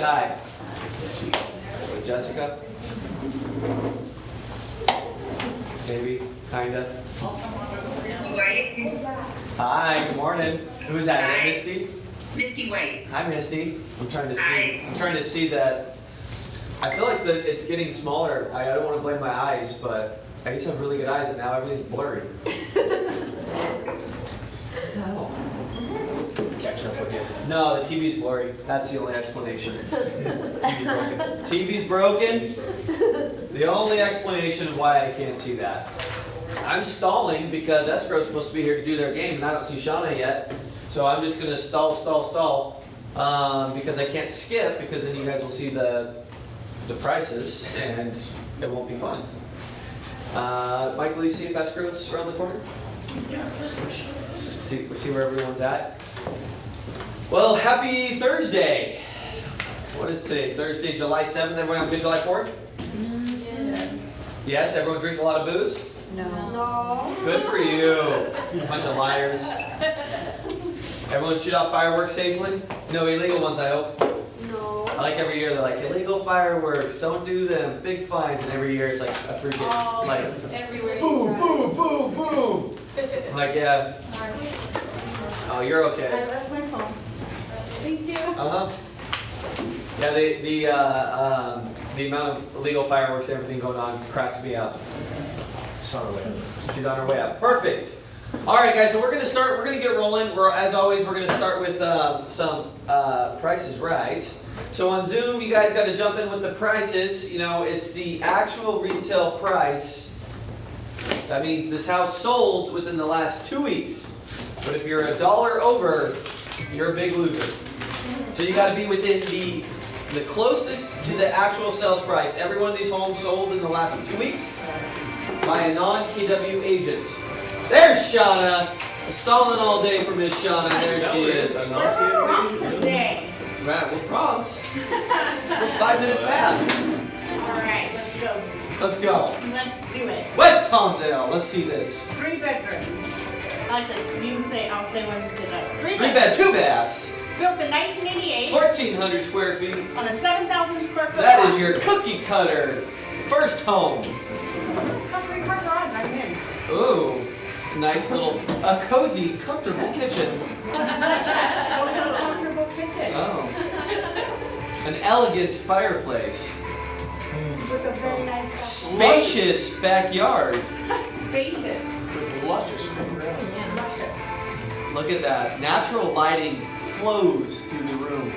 Hi. With Jessica? Maybe, kinda. White. Hi, good morning. Who is that? Is that Hi. Misty? Misty White. Hi, Misty. I'm trying to see. Hi. I'm trying to see that. I feel like it's getting smaller. I don't want to blame my eyes, but I used to have really good eyes, and now everything's blurry. What the hell? Catching up with you. No, the TV's blurry. That's the only explanation. TV's broken. The only explanation of why I can't see that. I'm stalling because Escrow's supposed to be here to do their game, and I don't see Shauna yet. So I'm just gonna stall, because I can't skip, because then you guys will see the prices, and it won't be fun. Mike, will you see if Escrow's around the corner? Yeah. See where everyone's at. Well, happy Thursday. What is today? Thursday, July 7th. Everyone have a good July 4th? Yes. Yes, everyone drink a lot of booze? No. Good for you. Bunch of liars. Everyone shoot off fireworks safely? No illegal ones, I hope. No. I like every year they're like, illegal fireworks, don't do them, big fines, and every year it's like a freaking, like, Everywhere. boo, boo, boo, boo. I'm like, yeah, oh, you're I okay. left my phone. Thank you. Uh-huh. Yeah, the amount of illegal fireworks and everything going on cracks me up. She's on her way up. Perfect. All right, guys. So we're gonna start. We're gonna get rolling. As always, we're gonna start with some prices right. So on Zoom, you guys got to jump in with the prices. You know, it's the actual retail price. That means this house sold within the last 2 weeks. But if you're $1 over, you're a big loser. So you got to be within the closest to the actual sales price. Every one of these homes sold in the last 2 weeks by a non-KW agent. There's Shauna. Stalling all day for Miss Shauna. There she is. Wrong today. Right, with prompts. 5 minutes past. All right, let's go. Let's go. Let's do it. West Palmdale. Let's see this. 3 bedrooms. I like this. You say, I'll say when you say no. 3 3 bedrooms. bed, 2 baths. Built in 1988 1,400 square feet. on a 7,000 square foot That lot. is your cookie cutter. First home. It's got 3-car garage. I'm in. Ooh. Nice little, a cozy, comfortable kitchen. Comfortable kitchen. Oh. An elegant fireplace. With a very nice Spacious backyard. spacious. With luscious green grounds. Luscious. Look at that. Natural lighting flows through the room.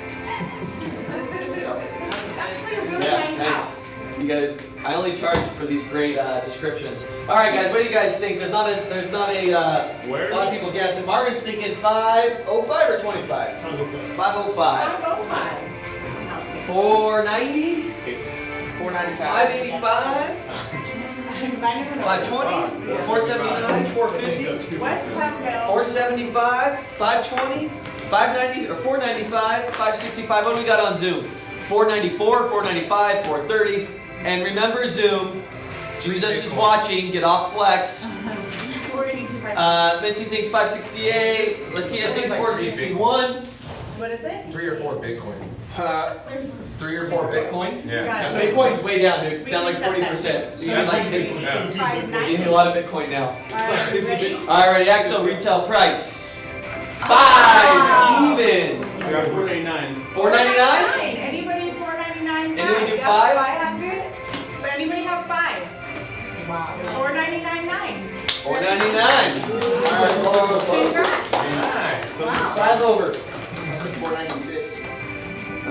Actually, a really Yeah, nice nice. house. You got. I only charge for these great descriptions. All right, guys. What do you guys think? There's not a. Where? A lot of people guessing. Marvin's thinking 505 or 25. 505. 505. 490. 495. 585. 520. 479. 450. West Palmdale. 475, 520, 590, or 495, 565. What do we got on Zoom? 494, 495, 430. And remember Zoom, Jesus is watching, get off Flex. 482. Missy thinks 568, Lakia thinks 461. What is it? 3 or 4 Bitcoin. 3 or 4 Bitcoin? Yeah. Bitcoin's way down, dude. It's down like 40%. You need like you need a lot of Bitcoin now. Alright, 60 ready? Alright, actual retail price. 5 even. 489. 499? Anybody 499? Anybody do Yep, 5? 500? But anybody have 5? Wow. 499.9. 499. Alright, so we're close. Congrats. Nice. Wow. 5 over. That's like 496.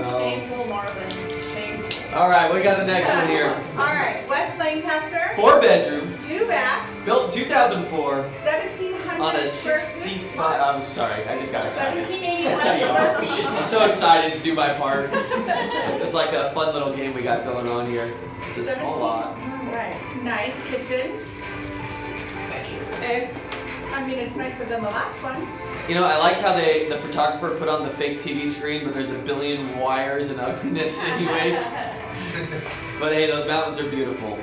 Shameful Marvin. Shameful. Alright, we got the next one here. Alright, West Lancaster. 4 bedroom, 2 baths. built in 2004 1,700 on a square feet. 65. I'm sorry, I just got excited. 1,781 square feet. I'm so excited to do my part. It's like a fun little game we got going on here. It's a small lot. Alright, nice kitchen. I mean, it's nicer than the last one. You know, I like how the photographer put on the fake TV screen, but there's a billion wires and ugliness anyways. But hey, those mountains are beautiful.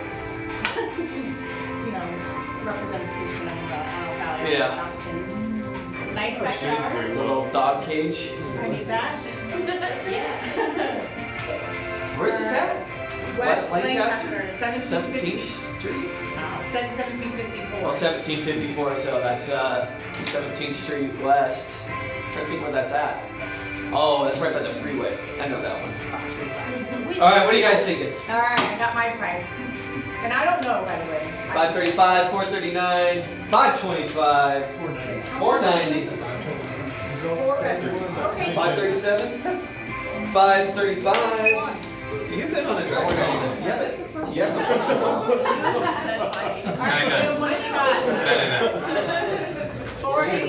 You know, representation of Antelope Valley. Yeah. Mountains. Nice backyard. Little dog cage. I need that. West Lancaster? 17th 17th Street? Said 1754. Well, 1754, so that's 17th Street West. I'm trying to think where that's at. Oh, that's right by the freeway. I know that one. All right, what are you guys thinking? All right, I got my price. And I don't know, by the way. 535, 439, 525, 490, Okay. 537, 535. You've been on a drag train. Yeah, yeah. All right, so what have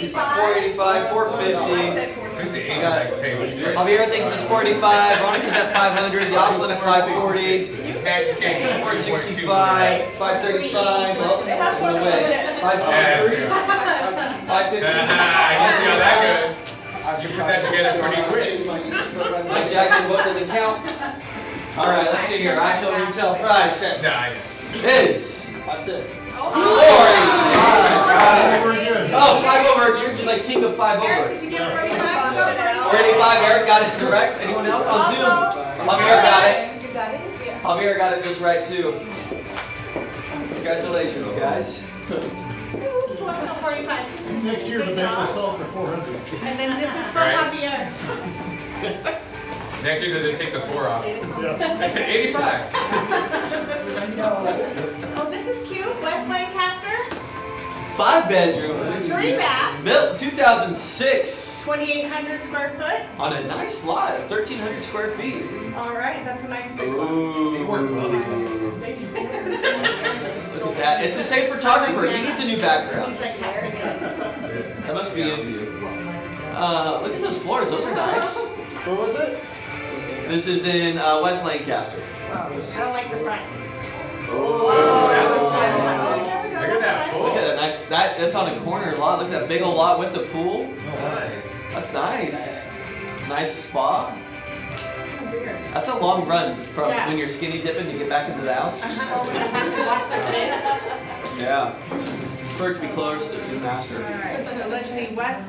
you got? 485. 485, 450. Seriously, You got Taylor. Javier thinks it's 45. Veronica's at 500. Jocelyn at 540. 465, 535. Well, no way. 523, 550. You see how that goes. You put that together pretty quick. Mike Jackson, what doesn't count? All right, let's see here. Actual retail price Nah, I know. is That's it. 485. Oh, 5 over. You're just like king of 5 Eric, over. did you get 45? 485. Eric got it correct. Anyone else on Zoom? Javier got it. You got it? Javier got it just right too. Congratulations, guys. Who wants to know 45? Next year, the Good bank will job. sell for 400. And then this is for Right. Javier. Next year, they'll just take the 4 off. Yeah. 85. Oh, this is cute. West Lancaster. 5 bedroom. 3 baths. Built 2006 2,800 square foot. on a nice lot, 1,300 square feet. All right, that's a nice big one. Ooh. Look at that. It's the same photographer. He needs a new background. Seems like Harry. That must be in you. Look at those floors. Those are nice. Where was it? This is in West Lancaster. I don't like the front. Oh, that looks nice. Look at that pool. Look at that nice. That's on a corner lot. Look at that big old lot with the pool. Nice. That's nice. Nice spa. That's a long run from Yeah. when you're skinny dipping to get back into the house. Watch the kids. Yeah. Prefer to be close to the master. All right, so let's see, West.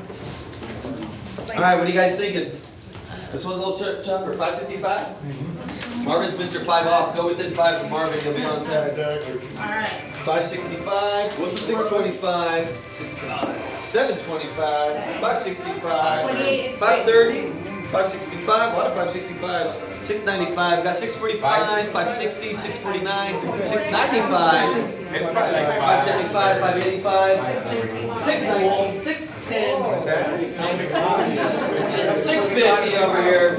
All right, what are you guys thinking? This one's a little tougher. 555. Marvin's Mr. 5 off. Go within 5 of Marvin. You'll be on tag. All right. 565. 625. 725. 565. 530. 565. What a 565s. 695. Got 645. 560. 649. 695. It's probably like 575. 585. 619. 610. 650 over here.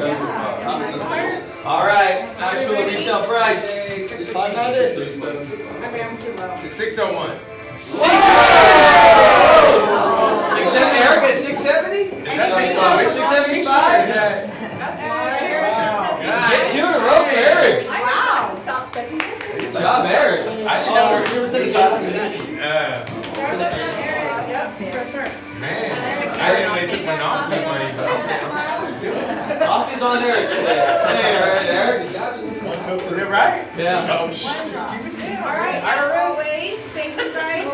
All right, actual retail price. 590. I'm too low. 601. 670. Eric at 670. Is that big? Oh, it's 675. Get 2 in a row for Eric. Wow. Good job, Eric. I didn't know. You ever said Yep, for sure. Man, I didn't know they took Monopoly money, but Coffee's on Eric today. Hey, all right, Eric. is it right? Yeah. Oh, shit. All right, as always, thank you guys.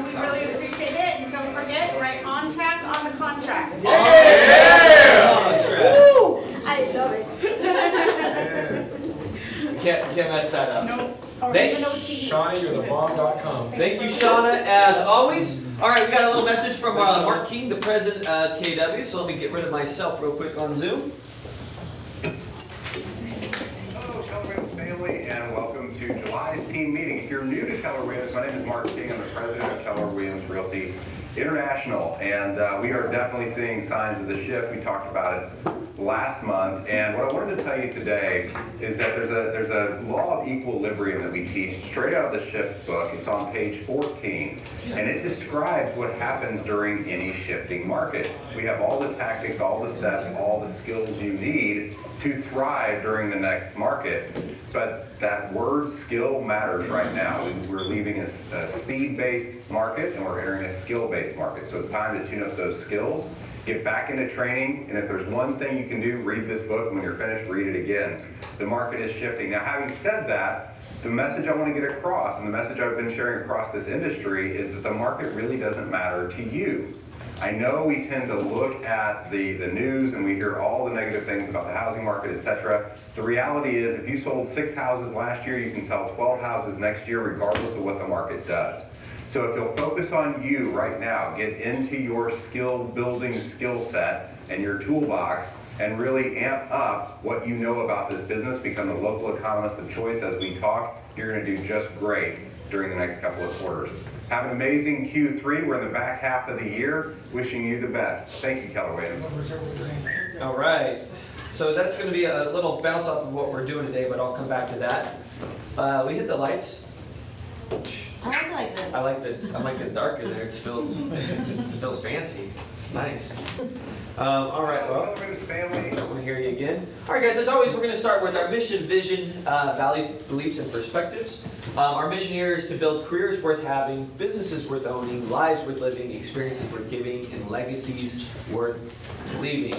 We really appreciate it. And don't forget, write on track on the contract. Yeah! Contract. I love it. Can't mess that up. Nope. Thank- Original TV. Shawnee, you're the bomb.com. Thank you, Shauna, as always. All right, we got a little message from Mark King, the president of KW. So let me get rid of myself real quick on Zoom. Hello, Keller Williams family, and welcome to July's team meeting. If you're new to Keller Williams, my name is Mark King. I'm the president of Keller Williams Realty International, and we are definitely seeing signs of the shift. We talked about it last month, and what I wanted to tell you today is that there's a law of equilibrium that we teach straight out of the Shift book. It's on page 14, and it describes what happens during any shifting market. We have all the tactics, all the steps, all the skills you need to thrive during the next market. But that word skill matters right now. We're leaving a speed-based market and we're entering a skill-based market. So it's time to tune up those skills, get back into training, and if there's one thing you can do, read this book. When you're finished, read it again. The market is shifting. Now, having said that, the message I want to get across, and the message I've been sharing across this industry, is that the market really doesn't matter to you. I know we tend to look at the news and we hear all the negative things about the housing market, etc. The reality is if you sold 6 houses last year, you can sell 12 houses next year regardless of what the market does. So if you'll focus on you right now, get into your skill building skill set and your toolbox and really amp up what you know about this business, become the local economist of choice as we talk, you're going to do just great during the next couple of quarters. Have an amazing Q3. We're in the back half of the year. Wishing you the best. Thank you, Keller Williams. All right. So that's going to be a little bounce off of what we're doing today, but I'll come back to that. We hit the lights. I like this. I like the dark in there. It feels fancy. It's nice. All right. Well, Keller Williams family. I don't want to hear you again. All right, guys. As always, we're going to start with our mission, vision, values, beliefs, and perspectives. Our mission here is to build careers worth having, businesses worth owning, lives worth living, experiences worth giving, and legacies worth leaving.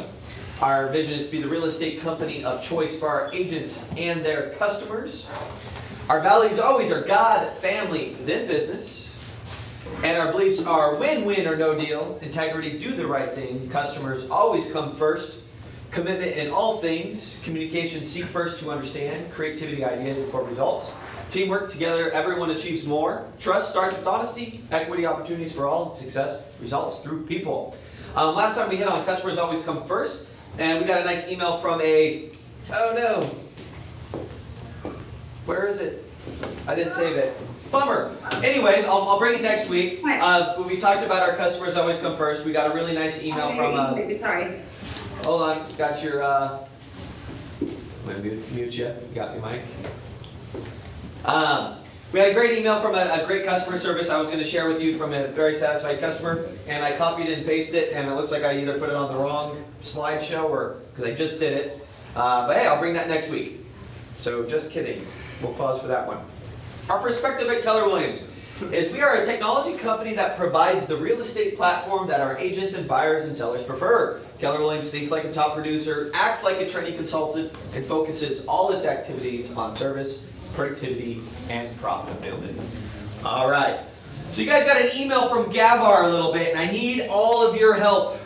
Our vision is to be the real estate company of choice for our agents and their customers. Our values always are God, family, then business. And our beliefs are win-win or no deal, integrity, do the right thing, customers always come first, commitment in all things, communication, seek first to understand, creativity, ideas before results, teamwork, together everyone achieves more, trust starts with honesty, equity, opportunities for all, and success results through people. Last time we hit on customers always come first, and we got a nice email from oh no, where is it? I didn't save it. Bummer. Anyways, I'll bring it next week. We talked about our customers always come first. We got a really nice email from. Maybe, sorry. Hold on, got your. I'm gonna mute you. You got me, Mike. We had a great email from a great customer service I was going to share with you from a very satisfied customer, and I copied and pasted it, and it looks like I either put it on the wrong slideshow or because I just did it. But hey, I'll bring that next week. So just kidding. We'll pause for that one. Our perspective at Keller Williams is we are a technology company that provides the real estate platform that our agents and buyers and sellers prefer. Keller Williams thinks like a top producer, acts like a trainee consultant, and focuses all its activities on service, productivity, and profitability. All right. So you guys got an email from Gavar a little bit, and I need all of your help.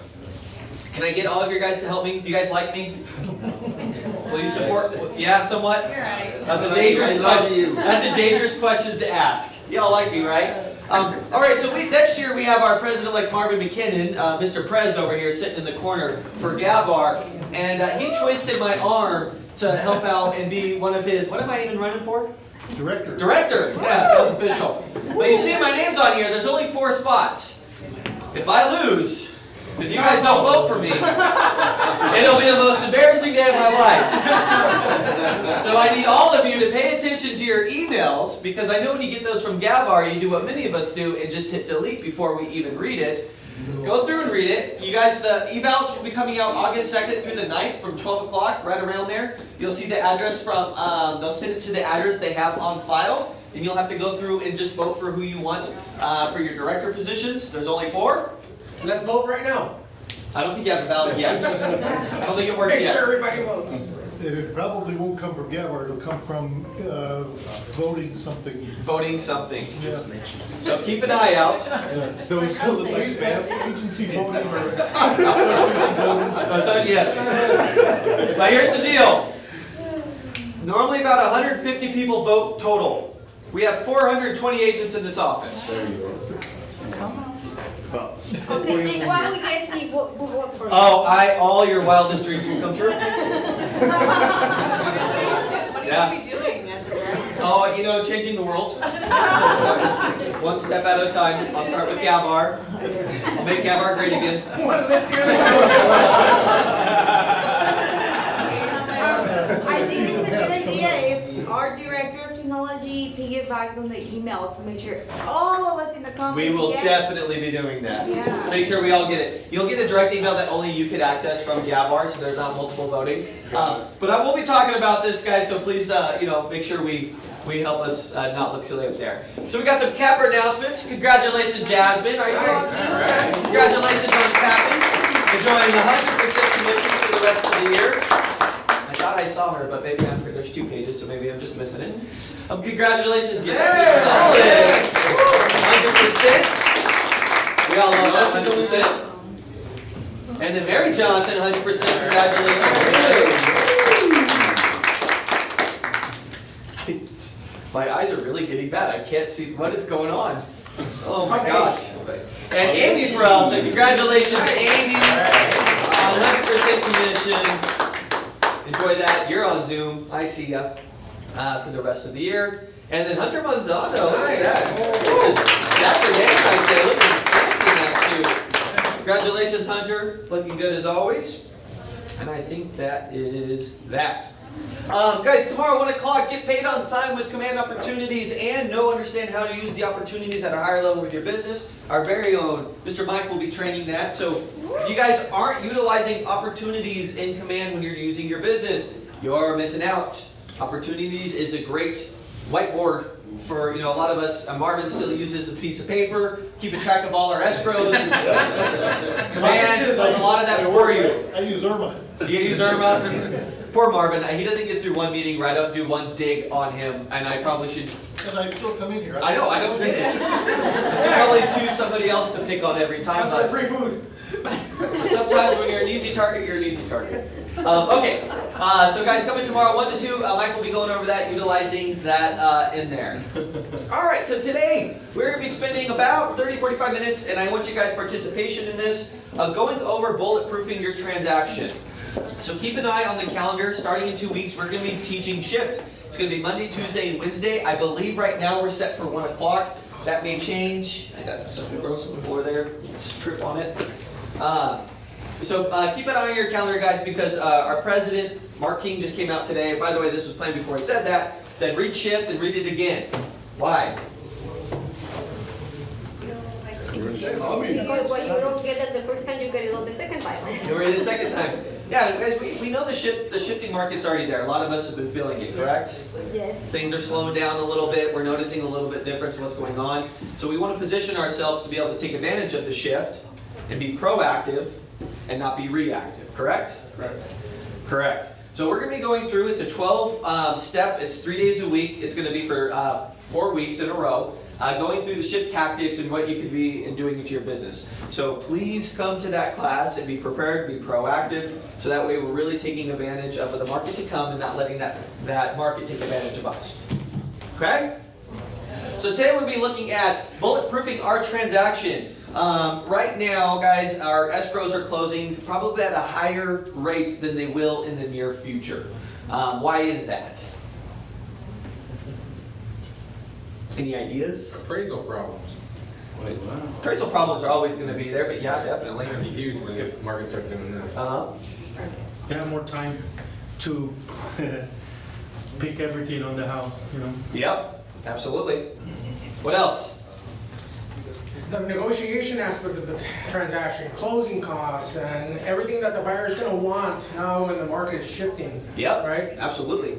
Can I get all of you guys to help me? Do you guys like me? Will you support? Yeah, somewhat? You're right. That's a dangerous I love question. you. That's a dangerous question to ask. Y'all like me, right? All right, so next year we have our president-elect Marvin McKinnon, Mr. Prez over here sitting in the corner for Gavar, and he twisted my arm to help out and be one of his, what am I even running for? Director. Director, yeah, sounds official. But you see my name's on here, there's only 4 spots. If I lose, because you guys don't vote for me, it'll be the most embarrassing day of my life. So I need all of you to pay attention to your emails, because I know when you get those from Gavar, you do what many of us do and just hit delete before we even read it. Go through and read it. You guys, the evals will be coming out August 2nd through the 9th from 12 o'clock, right around there. You'll see the address from, they'll send it to the address they have on file, and you'll have to go through and just vote for who you want for your director positions. There's only 4. Let's vote right now. I don't think you have a ballot yet. I don't think it works Make yet. sure everybody votes. It probably won't come from Gavar, it'll come from voting something. Voting something. Yeah. So keep an eye out. So it's gonna look like spam. Agency voting or. So yes. But here's the deal. Normally about 150 people vote total. We have 420 agents in this office. Okay, Nick, why don't we get me we'll vote for you? Oh, all your wildest dreams will come true. What are you Yeah. going to be doing as a director? Oh, you know, changing the world. One step at a time. I'll start with Gavar. I'll make Gavar great again. I think it's a good idea if our director of technology piggybacks on the email to make sure all of us in the company We will get it. definitely be doing that. Yeah. To make sure we all get it. You'll get a direct email that only you could access from Gavar, so there's not multiple voting. But I will be talking about this, guys, so please, make sure we help us not look silly up there. So we got some capper announcements. Congratulations, Jasmine. Are you guys? All right. Congratulations on capping. Enjoying 100% commission for the rest of the year. I thought I saw her, but maybe there's 2 pages, so maybe I'm just missing it. Congratulations, Jennifer. 100%. We all love that, 100%. And then Mary Johnson, 100%, congratulations. My eyes are really getting bad. I can't see what is going on. Oh my gosh. And Amy Peralta, congratulations, Amy. 100% commission. Enjoy that. You're on Zoom. I see ya for the rest of the year. And then Hunter Manzano, look at that. That's your name right there. Looking fancy in that suit. Congratulations, Hunter. Looking good as always. And I think that is that. Guys, tomorrow 1 o'clock, get paid on time with Command Opportunities and understand how to use the opportunities at a higher level with your business. Our very own Mr. Mike will be training that. So if you guys aren't utilizing opportunities in Command when you're using your business, you're missing out. Opportunities is a great whiteboard for, a lot of us. Marvin still uses a piece of paper, keeping track of all our escrows. Command does a lot of that for you. I use Irma. You use Irma? Poor Marvin, he doesn't get through one meeting where I don't do one dig on him, and I probably should. And I still come in here. I know, I don't get it. I should probably choose somebody else to pick on every time. That's free food. Sometimes when you're an easy target, you're an easy target. Okay, so guys, coming tomorrow 1 to 2, Mike will be going over that, utilizing that in there. All right, so today we're going to be spending about 30-45 minutes, and I want you guys' participation in this, going over bulletproofing your transaction. So keep an eye on the calendar. Starting in 2 weeks, we're going to be teaching shift. It's going to be Monday, Tuesday, and Wednesday. I believe right now we're set for 1 o'clock. That may change. I got something gross on the floor there. Let's trip on it. So keep an eye on your calendar, guys, because our president, Mark King, just came out today. By the way, this was planned before he said that. Said read shift and read it again. Why? Because what you don't get it the first time, you get it on the second time. You read it the second time. Yeah, guys, we know the shifting market's already there. A lot of us have been feeling it, correct? Yes. Things are slowing down a little bit. We're noticing a little bit difference in what's going on. So we want to position ourselves to be able to take advantage of the shift and be proactive and not be reactive, correct? Correct. Correct. So we're going to be going through, it's a 12 step, it's 3 days a week. It's going to be for 4 weeks in a row. Going through the shift tactics and what you could be doing into your business. So please come to that class and be prepared, be proactive, so that way we're really taking advantage of the market to come and not letting that market take advantage of us. Okay? So today we'll be looking at bulletproofing our transaction. Right now, guys, our escrows are closing probably at a higher rate than they will in the near future. Why is that? Any ideas? Appraisal problems. Appraisal problems are always going to be there, but yeah, definitely. It's gonna be huge when the market starts doing this. They have more time to pick everything on the house, Yep, absolutely. What else? The negotiation aspect of the transaction, closing costs, and everything that the buyer is going to want now when the market is shifting. Yep, Right? absolutely.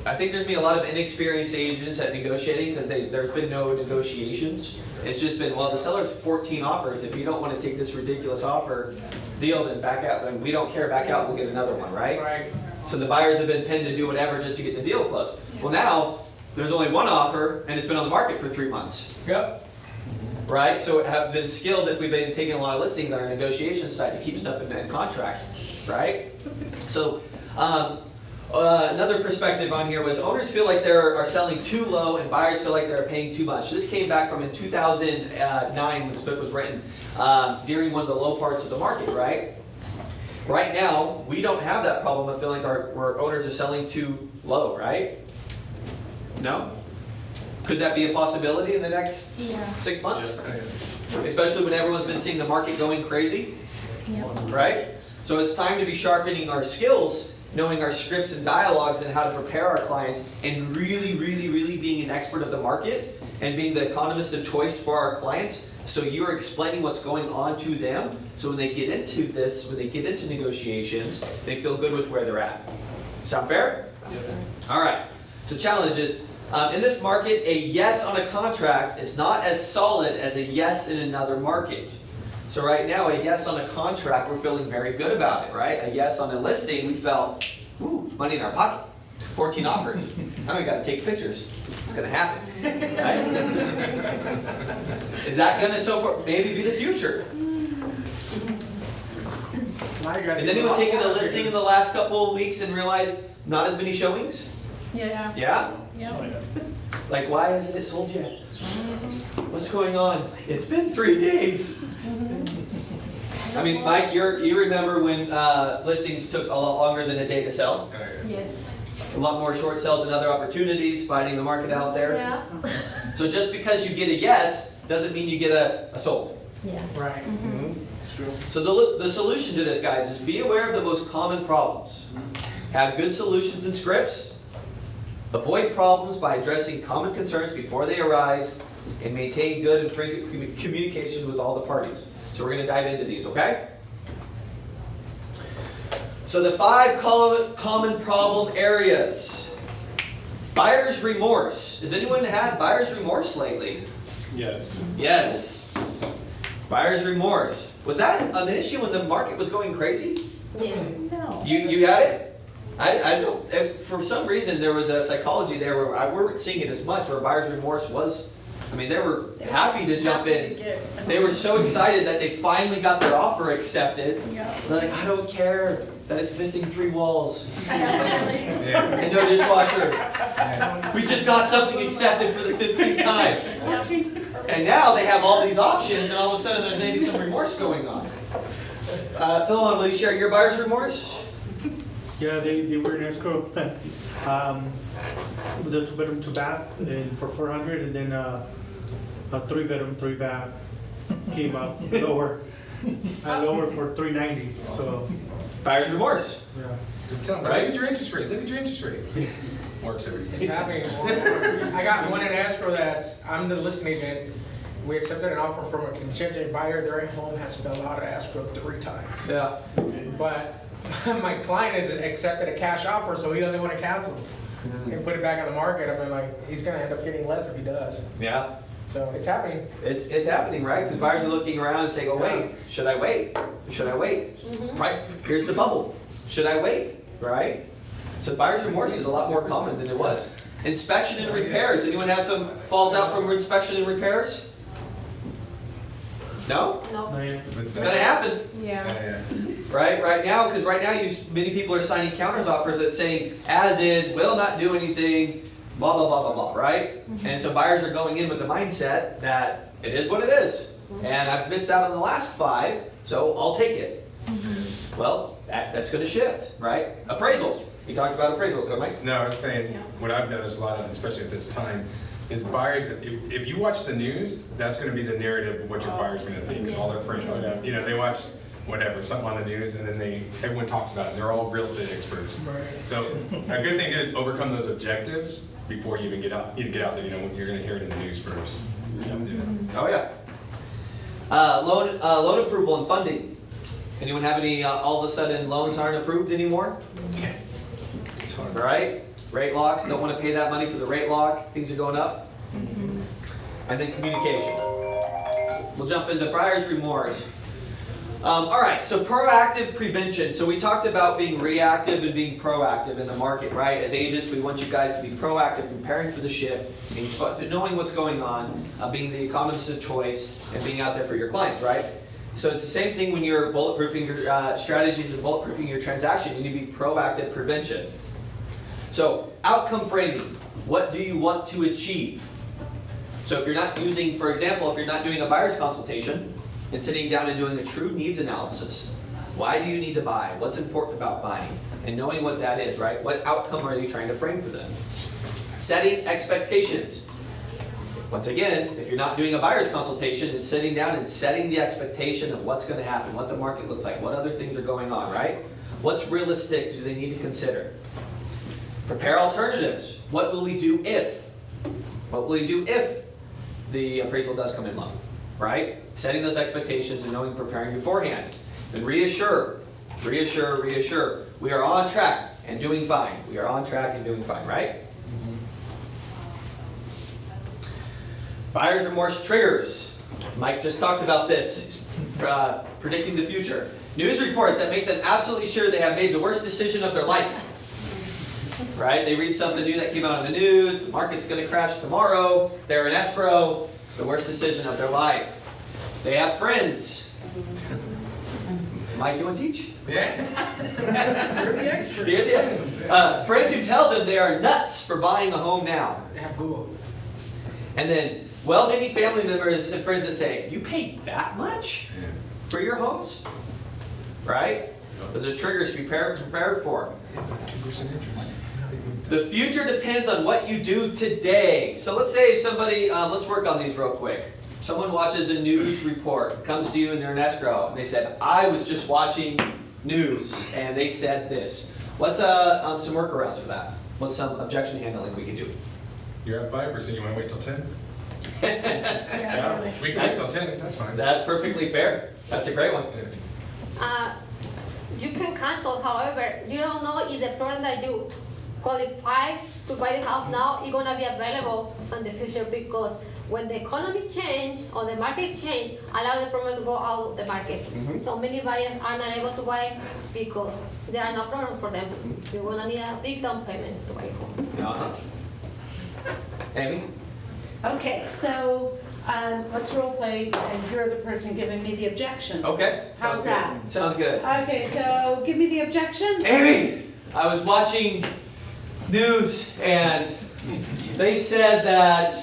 I think there's been a lot of inexperienced agents at negotiating because there's been no negotiations. It's just been, well, the seller's 14 offers. If you don't want to take this ridiculous offer deal, then back out. Then we don't care, back out, we'll get another one, right? Right. So the buyers have been pinned to do whatever just to get the deal closed. Well, now there's only one offer and it's been on the market for 3 months. Yep. Right? So have been skilled if we've been taking a lot of listings on our negotiation side to keep stuff in contract, right? So another perspective on here was owners feel like they are selling too low and buyers feel like they're paying too much. This came back from in 2009 when this book was written, during one of the low parts of the market, right? Right now, we don't have that problem of feeling our owners are selling too low, right? No? Could that be a possibility in the next 6 months? Especially when everyone's been seeing the market going crazy, right? So it's time to be sharpening our skills, knowing our scripts and dialogues and how to prepare our clients, and really, really, really being an expert of the market and being the economist of choice for our clients. So you're explaining what's going on to them. So when they get into this, when they get into negotiations, they feel good with where they're at. Sound fair? Yep. All right. So challenges. In this market, a yes on a contract is not as solid as a yes in another market. So right now, a yes on a contract, we're feeling very good about it, right? A yes on a listing, we felt, ooh, money in our pocket. 14 offers. Now we got to take pictures. It's going to happen, right? Is that going to maybe be the future? Now you gotta Has do anyone lot taken a more listing in the last couple of weeks and realized not as many showings? Yeah. Yeah? Yep. Like, why hasn't it sold yet? What's going on? It's been 3 days. I mean, Mike, you remember when listings took a lot longer than a day to sell? Yes. A lot more short sales and other opportunities, finding the market out there. Yeah. So just because you get a yes, doesn't mean you get a sold. Yeah. Right. So the solution to this, guys, is be aware of the most common problems. Have good solutions and scripts. Avoid problems by addressing common concerns before they arise, and maintain good and frequent communication with all the parties. So we're going to dive into these, okay? So the 5 common problem areas. Buyer's remorse. Has anyone had buyer's remorse lately? Yes. Yes. Buyer's remorse. Was that an issue when the market was going crazy? Yes. No. You had it? I don't, for some reason there was a psychology there where we weren't seeing it as much, where buyer's remorse was, I mean, they were happy to jump in. They were so excited that they finally got their offer accepted. Yeah. They're like, I don't care that it's missing 3 walls Yeah. and no dishwasher. We just got something accepted for the 15th time. And now they have all these options, and all of a sudden there's maybe some remorse going on. Phil, will you share your buyer's remorse? Yeah, they were in escrow. With a 2-bedroom, 2-bath, and for 400, and then a 3-bedroom, 3-bath came up lower. Lower for 390. So Buyer's remorse. yeah. Just tell them, Right? look at your interest rate, look at your interest rate. Works every It's day. happening more and more. I got one in escrow that's, I'm the listing agent. We accepted an offer from a contingent buyer. Their home has fell out of escrow 3 times. Yeah. But my client has accepted a cash offer, so he doesn't want to cancel and put it back on the market. I mean, like, he's gonna end up getting less if he does. Yeah. So it's happening. It's happening, right? Because buyers are looking around and saying, oh, wait, should I wait? Should I wait? Right? Here's the bubble. Should I wait? Right? So buyer's remorse is a lot more common than it was. Inspection and repairs. Anyone have some falls out from inspection and repairs? No? No. It's gonna happen, Yeah. right? Right now, because right now many people are signing counters offers that saying as is, will not do anything, blah, blah, blah, blah, blah, right? And so buyers are going in with the mindset that it is what it is. And I've missed out on the last 5, so I'll take it. Well, that's gonna shift, right? Appraisals. You talked about appraisals, go Mike? No, I was saying, what I've noticed a lot of, especially at this time, is buyers, if you watch the news, that's gonna be the narrative of what your buyer's gonna think, because all their friends, you know, they watch whatever, something on the news, and then everyone talks about it, and they're all real estate experts. So a good thing is overcome those objectives before you even get out there, you know, you're gonna hear it in the news first. Oh, yeah. Loan approval and funding. Anyone have any, all of a sudden loans aren't approved anymore? Right? Rate locks, don't want to pay that money for the rate lock, things are going up. And then communication. We'll jump into buyer's remorse. All right, so proactive prevention. So we talked about being reactive and being proactive in the market, right? As agents, we want you guys to be proactive, preparing for the shift, knowing what's going on, being the economist of choice, and being out there for your clients, right? So it's the same thing when you're bulletproofing your strategies or bulletproofing your transaction. You need to be proactive prevention. So outcome framing. What do you want to achieve? So if you're not using, for example, if you're not doing a buyer's consultation and sitting down and doing a true needs analysis, why do you need to buy? What's important about buying? And knowing what that is, right? What outcome are you trying to frame for them? Setting expectations. Once again, if you're not doing a buyer's consultation, it's sitting down and setting the expectation of what's going to happen, what the market looks like, what other things are going on, right? What's realistic do they need to consider? Prepare alternatives. What will we do if? What will we do if the appraisal does come in low, right? Setting those expectations and knowing, preparing beforehand. And reassure, reassure, reassure. We are on track and doing fine. We are on track and doing fine, right? Buyer's remorse triggers. Mike just talked about this, predicting the future. News reports that make them absolutely sure they have made the worst decision of their life. Right? They read something new that came out in the news, the market's going to crash tomorrow, they're in escrow, the worst decision of their life. They have friends. Mike, you want to teach? Yeah. You're the expert. Yeah. Friends who tell them they are nuts for buying a home now. They have Google. And then, well, many family members and friends that say, you paid that much for your homes? Right? Those are triggers to be prepared for. The future depends on what you do today. So let's say somebody, let's work on these real quick. Someone watches a news report, comes to you and they're in escrow, and they said, I was just watching news, and they said this. What's some workarounds for that? What's some objection handling we can do? You're at 5%, you want to wait till 10? Yeah, we can wait till 10, that's fine. That's perfectly fair. That's a great one. You can cancel, however, you don't know if the program that you qualify to buy the house now is gonna be available in the future, because when the economy change or the market change, a lot of the programs go out of the market. So many buyers are not able to buy because there are no programs for them. You're gonna need a big down payment to buy a home. Amy? Okay, so let's role play, and you're the person giving me the objection. Okay. How's that? Sounds good. Okay, so give me the objection. Amy, I was watching news and they said that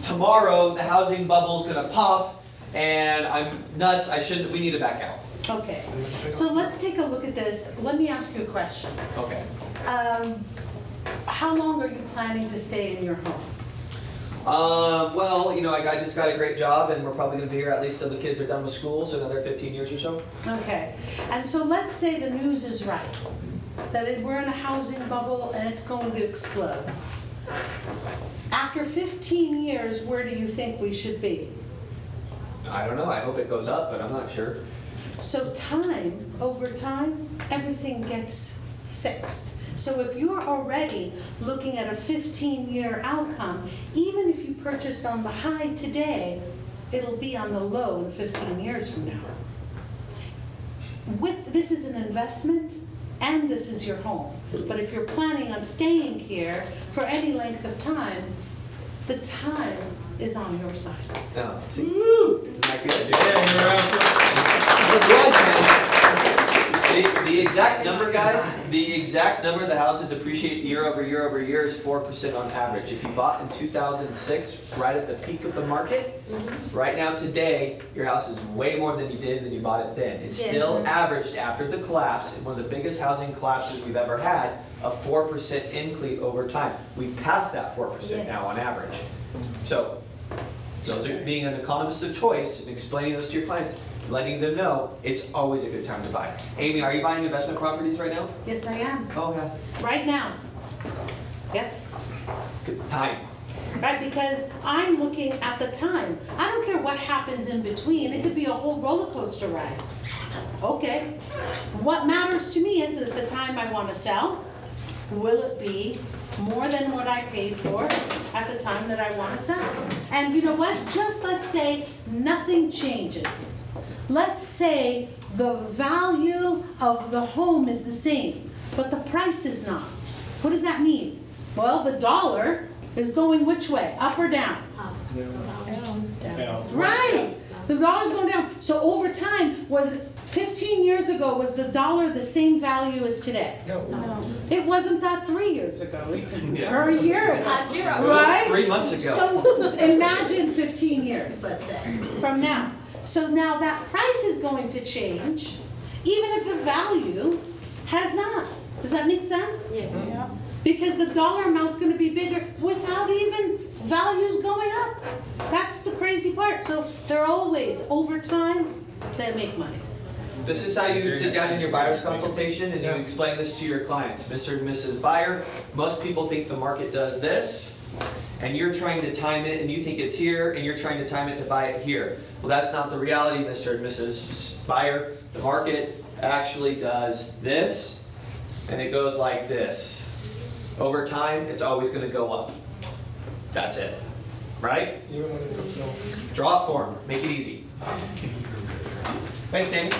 tomorrow the housing bubble's gonna pop and I'm nuts, we need to back out. Okay, so let's take a look at this. Let me ask you a question. Okay. How long are you planning to stay in your home? Well, I just got a great job and we're probably gonna be here at least till the kids are done with school, so another 15 years or so. Okay, and so let's say the news is right, that we're in a housing bubble and it's going to explode. After 15 years, where do you think we should be? I don't know, I hope it goes up, but I'm not sure. So over time, everything gets fixed. So if you're already looking at a 15-year outcome, even if you purchased on the high today, it'll be on the low in 15 years from now. This is an investment, and this is your home. But if you're planning on staying here for any length of time, the time is on your side. No, see? Isn't that good? The exact number, guys, the exact number the houses appreciate year over year over year is 4% on average. If you bought in 2006, right at the peak of the market, right now today, your house is way more than you did than you bought it then. It's still averaged after the collapse, one of the biggest housing collapses we've ever had, a 4% increase over time. We've passed that 4% now on average. So, those are being an economist of choice and explaining this to your clients, letting them know it's always a good time to buy. Amy, are you buying investment properties right now? Yes, I am. Oh, yeah. Right now. Yes. Good time. Right, because I'm looking at the time. I don't care what happens in between. It could be a whole roller coaster ride. Okay. What matters to me is at the time I want to sell, will it be more than what I paid for at the time that I want to sell? And you know what? Just let's say nothing changes. Let's say the value of the home is the same, but the price is not. What does that mean? Well, the dollar is going which way? Up or down? Down. Right. The dollar's going down. So over time, 15 years ago, was the dollar the same value as today? No. It wasn't that 3 years ago, even, or a year ago. Right? 3 months ago. So imagine 15 years, let's say, from now. So now that price is going to change, even if the value has not. Does that make sense? Yes. Yeah. Because the dollar amount's going to be bigger without even values going up. That's the crazy part. So they're always, over time, they make money. This is how you sit down in your buyer's consultation and you explain this to your clients. Mr. and Mrs. Buyer, most people think the market does this, and you're trying to time it, and you think it's here, and you're trying to time it to buy it here. Well, that's not the reality, Mr. and Mrs. Buyer. The market actually does this, and it goes like this. Over time, it's always going to go up. That's it. Right? Draw it for them. Make it easy. Thanks, Amy.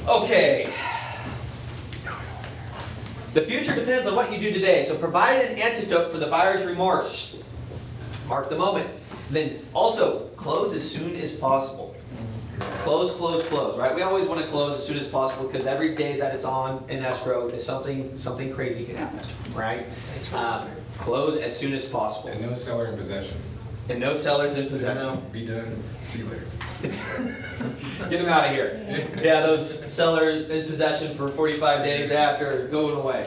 Okay. The future depends on what you do today, so provide an antidote for the buyer's remorse. Mark the moment. Then also, close as soon as possible. Close, close, close, right? We always want to close as soon as possible because every day that it's on in escrow is something crazy can happen, right? Close as soon as possible. And no seller in possession. And no sellers in possession. Be done. See you later. Get them out of here. Yeah, those sellers in possession for 45 days after going away.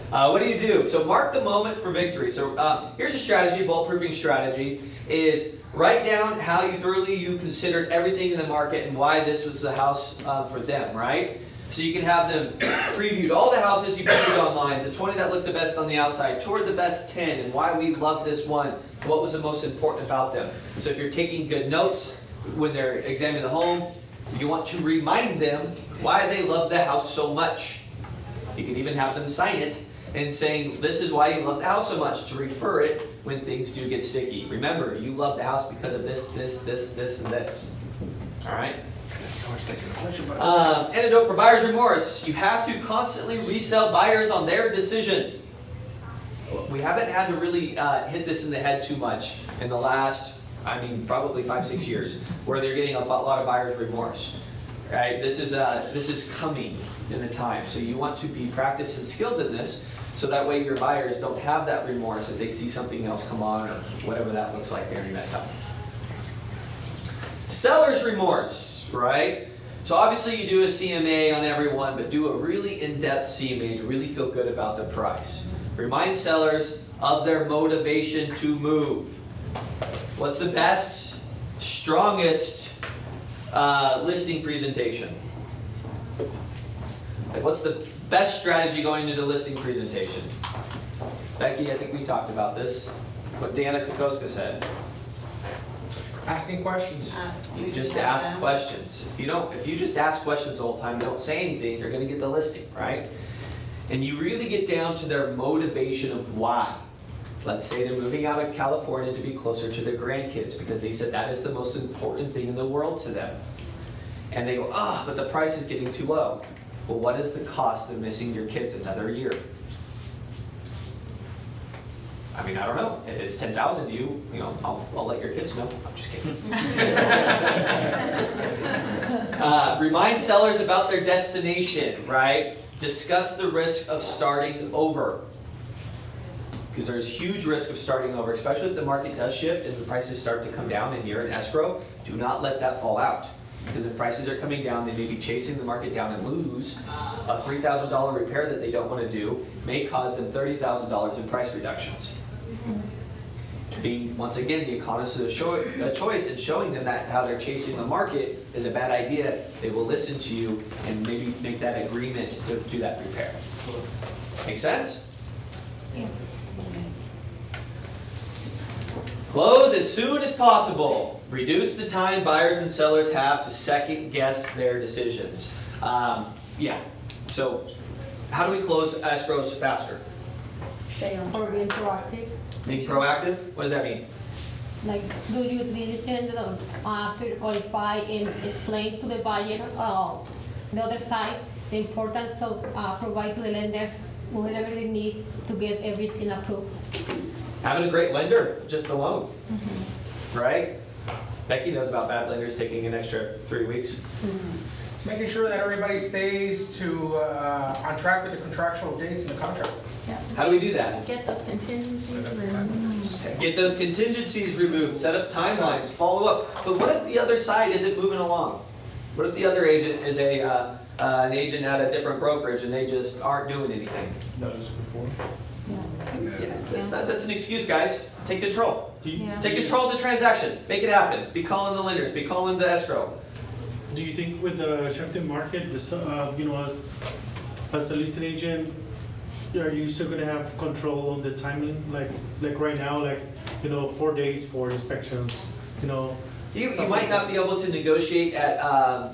What do? So mark the moment for victory. So here's a strategy, bulletproofing strategy, is write down how thoroughly you considered everything in the market and why this was the house for them, right? So you can have them previewed all the houses you previewed online, the 20 that looked the best on the outside, toured the best 10, and why we love this one, what was the most important about them. So if you're taking good notes when they're examining the home, you want to remind them why they love the house so much. You can even have them sign it and saying, this is why you love the house so much, to refer it when things do get sticky. Remember, you love the house because of this, this, and this. All right? Antidote for buyer's remorse. You have to constantly resell buyers on their decision. We haven't had to really hit this in the head too much in the last, probably 5-6 years, where they're getting a lot of buyer's remorse. Right? This is coming in the time. So you want to be practiced and skilled in this, so that way your buyers don't have that remorse if they see something else come on or whatever that looks like during that time. Seller's remorse, right? So obviously you do a CMA on everyone, but do a really in-depth CMA to really feel good about the price. Remind sellers of their motivation to move. What's the best, strongest listing presentation? Like, what's the best strategy going into the listing presentation? Becky, I think we talked about this. What Dana Kokoska said. Asking questions. Just ask questions. If you just ask questions the whole time, don't say anything, you're going to get the listing, right? And you really get down to their motivation of why. Let's say they're moving out of California to be closer to their grandkids because they said that is the most important thing in the world to them. And they go, but the price is getting too low. Well, what is the cost of missing your kids another year? I don't know. If it's 10,000, I'll let your kids know. I'm just kidding. Remind sellers about their destination, right? Discuss the risk of starting over. Because there's huge risk of starting over, especially if the market does shift and the prices start to come down and you're in escrow. Do not let that fall out. Because if prices are coming down, they may be chasing the market down and lose. A $3,000 repair that they don't want to do may cause them $30,000 in price reductions. Being, once again, the economist of a choice and showing them that how they're chasing the market is a bad idea, they will listen to you and maybe make that agreement to do that repair. Make sense? Yeah. Close as soon as possible. Reduce the time buyers and sellers have to second guess their decisions. So how do we close escrows faster? Stay on. Or being proactive. Being proactive? What does that mean? Like, do you diligence, qualify and explain to the buyer, the other side, the importance of provide to the lender whatever they need to get everything approved. Having a great lender, just the loan, right? Becky knows about bad lenders taking an extra 3 weeks. It's making sure that everybody stays on track with the contractual dates in the contract. How do we do that? Get those contingencies removed. Get those contingencies removed, set up timelines, follow up. But what if the other side isn't moving along? What if the other agent is an agent at a different brokerage and they just aren't doing anything? Notice before. Yeah, that's an excuse, guys. Take control. Yeah. Take control of the transaction. Make it happen. Be calling the lenders. Be calling the escrow. Do you think with the shifting market, as a listing agent, are you still gonna have control on the timing? Like right now, 4 days for inspections, You might not be able to negotiate at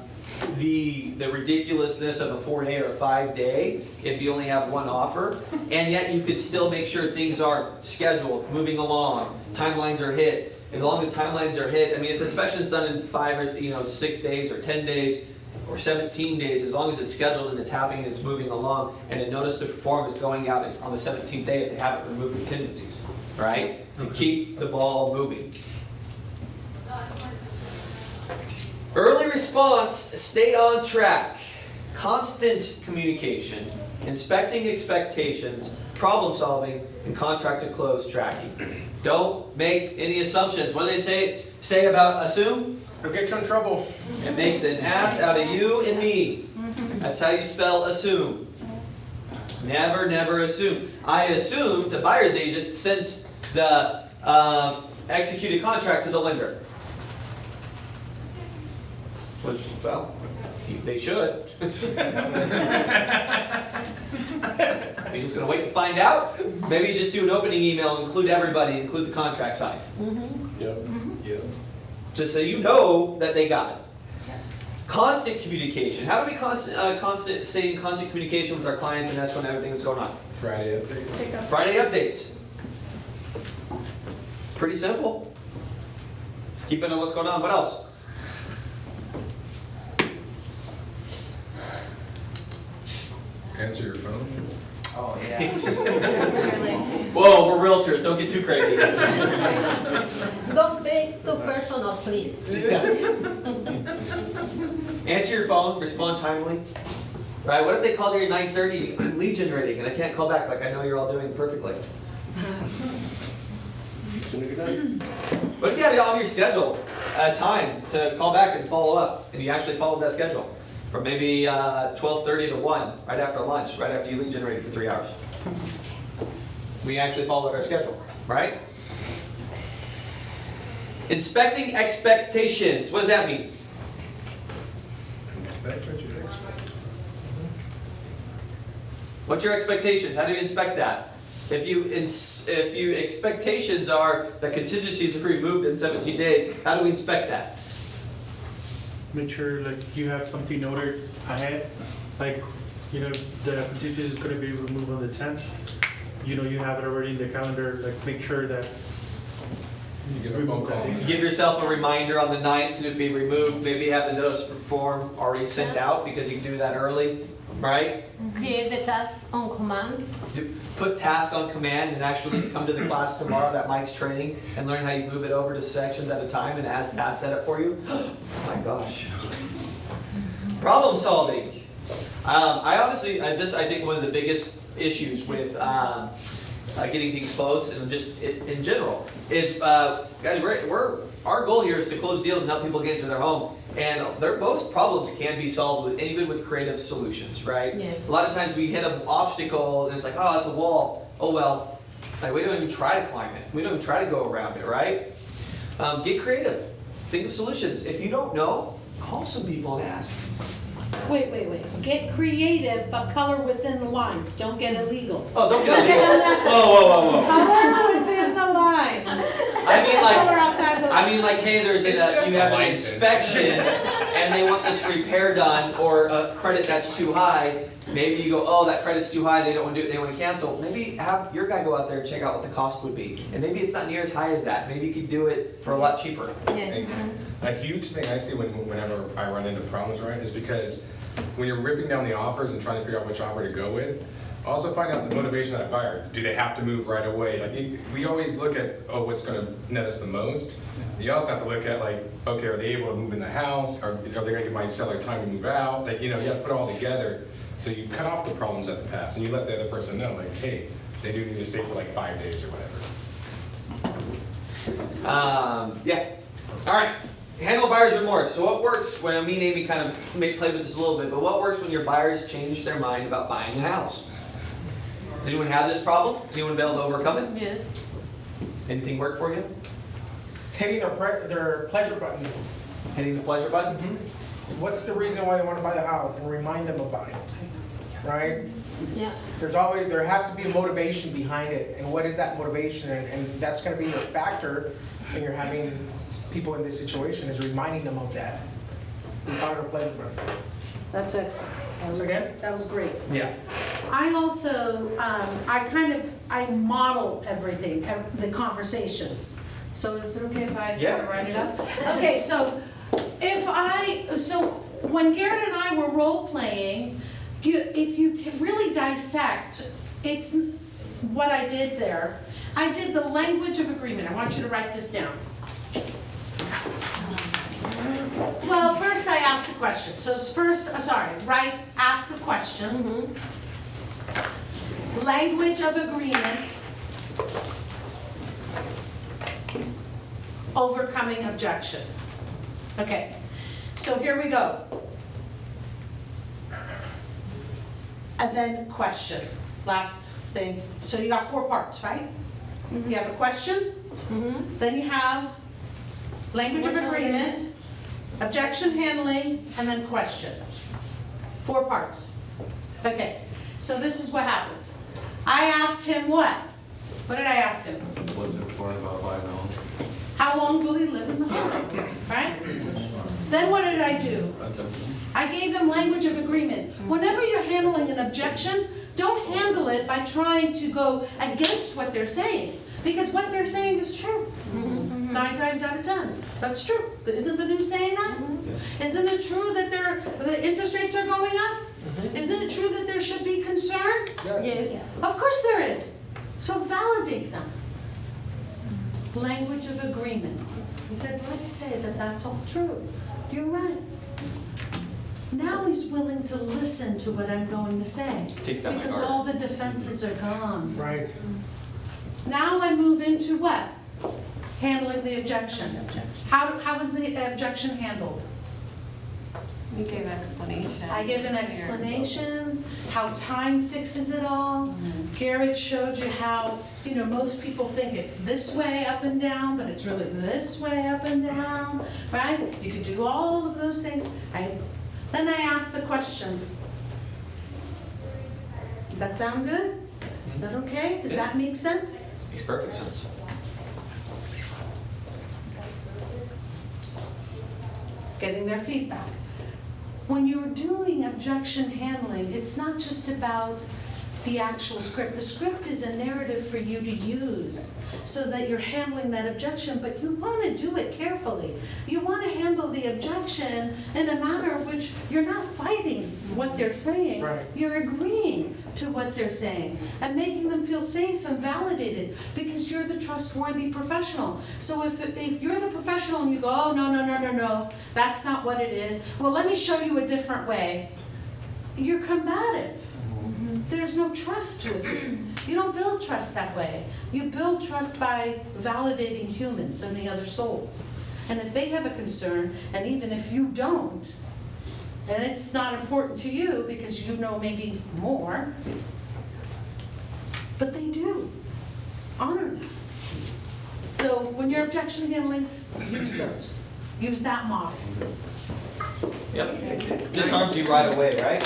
the ridiculousness of a 4-day or a 5-day if you only have one offer, and yet you could still make sure things are scheduled, moving along, timelines are hit. As long as timelines are hit, if the inspection's done in 5 or 6 days or 10 days or 17 days, as long as it's scheduled and it's happening and it's moving along, and a notice to perform is going out on the 17th day if they haven't removed contingencies, right? To keep the ball moving. Early response, stay on track. Constant communication, inspecting expectations, problem solving, and contract to close tracking. Don't make any assumptions. What do they say about assume? It'll get you in trouble. It makes an ass out of you and me. That's how you spell assume. Never, never assume. I assumed the buyer's agent sent the executed contract to the lender. Well, they should. You're just gonna wait to find out? Maybe you just do an opening email, include everybody, include the contract side. Yep. Just so you know that they got it. Constant communication. How do we stay in constant communication with our clients and escrow and everything that's going on? Friday updates. Friday updates. It's pretty simple. Keeping on what's going on. What else? Answer your phone. Oh, yeah. Whoa, we're realtors. Don't get too crazy. Don't be too personal, please. Answer your phone. Respond timely. Right? What if they called you at 9:30? I'm lead generating and I can't call back like I know you're all doing perfectly. What if you had it on your schedule, time to call back and follow up, and you actually followed that schedule? From maybe 12:30 to 1, right after lunch, right after you lead generated for 3 hours. We actually followed our schedule, right? Inspecting expectations. What does that mean? Inspect what you expect. What's your expectations? How do you inspect that? If you expectations are that contingencies are removed in 17 days, how do we inspect that? Make sure like you have something noted ahead, like, you know, the contingency is gonna be removed on the 10th. You know, you have it already in the calendar, like make sure that. You get a phone call. Give yourself a reminder on the 9th to be removed. Maybe have the notice of form already sent out because you can do that early, right? Create the task on command. Put task on command and actually come to the class tomorrow that Mike's training and learn how you move it over to sections at a time and it has tasks set up for you. Oh my gosh. Problem solving. I honestly, this I think one of the biggest issues with getting things closed and just in general is, guys, our goal here is to close deals and help people get into their home. And most problems can be solved with, even with creative solutions, right? Yeah. A lot of times we hit an obstacle and it's like, oh, that's a wall. Oh well, like we don't even try to climb it. We don't even try to go around it, right? Get creative. Think of solutions. If you don't know, call some people and ask. Wait. Get creative, but color within the lines. Don't get illegal. Oh, don't get illegal. Whoa. Color within the lines. I mean like, hey, you have an inspection and they want this repair done or a credit that's too high. Maybe you go, oh, that credit's too high, they don't want to do it, they want to cancel. Maybe have your guy go out there and check out what the cost would be. And maybe it's not near as high as that. Maybe you could do it for a lot cheaper. Yes. A huge thing I see whenever I run into problems, right, is because when you're ripping down the offers and trying to figure out which offer to go with, also find out the motivation of that buyer. Do they have to move right away? Like we always look at, oh, what's going to net us the most. You also have to look at like, okay, are they able to move in the house? Or are they going to give my seller time to move out? Like, you know, you have to put it all together. So you cut off the problems at the pass and you let the other person know, like, hey, they do need to stay for like 5 days or whatever. Yeah. All right. Handle buyer's remorse. So what works when, me and Amy kind of played with this a little bit, but what works when your buyers change their mind about buying a house? Does anyone have this problem? Anyone been able to overcome it? Yes. Anything work for you? Hitting their pleasure button. Hitting the pleasure button? What's the reason why they want to buy the house, and remind them about it, right? Yeah. There has to be a motivation behind it, and what is that motivation? And that's going to be a factor when you're having people in this situation, is reminding them of that. Part of the pleasure button. That's excellent. That was great. Yeah. I also, I model everything, the conversations. So is it okay if I write it up? Okay, so when Garrett and I were role playing, if you really dissect, it's what I did there. I did the language of agreement. I want you to write this down. Well, first I ask a question. So first, ask a question. Language of agreement. Overcoming objection. Okay, so here we go. And then question, last thing. So you got 4 parts, right? You have a question, then you have language of agreement, objection handling, and then question. 4 parts. Okay, so this is what happens. I asked him what? What did I ask him? What's it for about 5 now? How long will he live in the home, right? Then what did I do? I gave him language of agreement. Whenever you're handling an objection, don't handle it by trying to go against what they're saying, because what they're saying is true. 9 times out of 10, that's true. Isn't the news saying that? Isn't it true that the interest rates are going up? Isn't it true that there should be concern? Yes. Of course there is. So validate them. Language of agreement. He said, let's say that that's all true. You're right. Now he's willing to listen to what I'm going to say. Takes that because much all the defenses are gone. Right. Now I move into what? Handling the objection. How was the objection handled? You gave explanation. I give an explanation, how time fixes it all. Garrett showed you how, most people think it's this way up and down, but it's really this way up and down, right? You could do all of those things. Then I ask the question. Does that sound good? Is that okay? Does that make sense? Makes perfect sense. Getting their feedback. When you're doing objection handling, it's not just about the actual script. The script is a narrative for you to use so that you're handling that objection, but you want to do it carefully. You want to handle the objection in a manner in which you're not fighting what they're saying. Right. You're agreeing to what they're saying and making them feel safe and validated because you're the trustworthy professional. So if you're the professional and you go, oh, no, that's not what it is. Well, let me show you a different way. You're combative. There's no trust with you. You don't build trust that way. You build trust by validating humans and the other souls. And if they have a concern, and even if you don't, and it's not important to you because you know maybe more, but they do. Honor them. So when you're objection handling, use those. Use that model. Yep. Disarms you right away, right?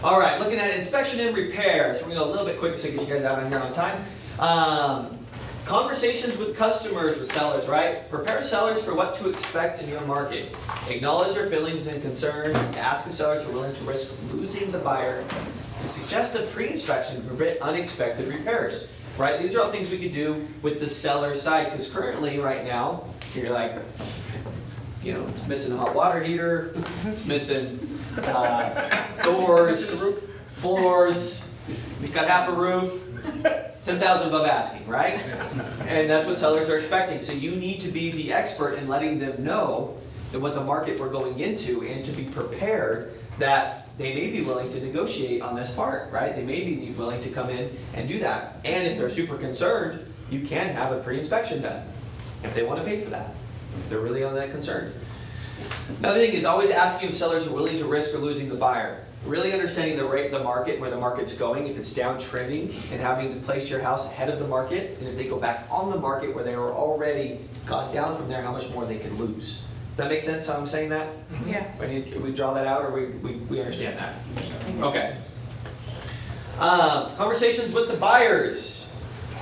All right, looking at inspection and repairs. We're gonna go a little bit quicker so get you guys out of here on time. Conversations with customers, with sellers, right? Prepare sellers for what to expect in your market. Acknowledge their feelings and concerns. Ask if sellers are willing to risk losing the buyer. And suggest a pre-inspection to prevent unexpected repairs, right? These are all things we could do with the seller side, because currently, right now, you're like, it's missing a hot water heater, it's missing doors, floors, he's got half a roof, 10,000 above asking, right? And that's what sellers are expecting. So you need to be the expert in letting them know that what the market we're going into and to be prepared that they may be willing to negotiate on this part, right? They may be willing to come in and do that. And if they're super concerned, you can have a pre-inspection done if they want to pay for that, if they're really on that concern. Another thing is always asking if sellers are willing to risk or losing the buyer. Really understanding the market, where the market's going, if it's downtrending, and having to place your house ahead of the market, and if they go back on the market where they were already gone down from there, how much more they could lose. Does that make sense how I'm saying that? Yeah. We draw that out, or we understand that? Okay. Conversations with the buyers.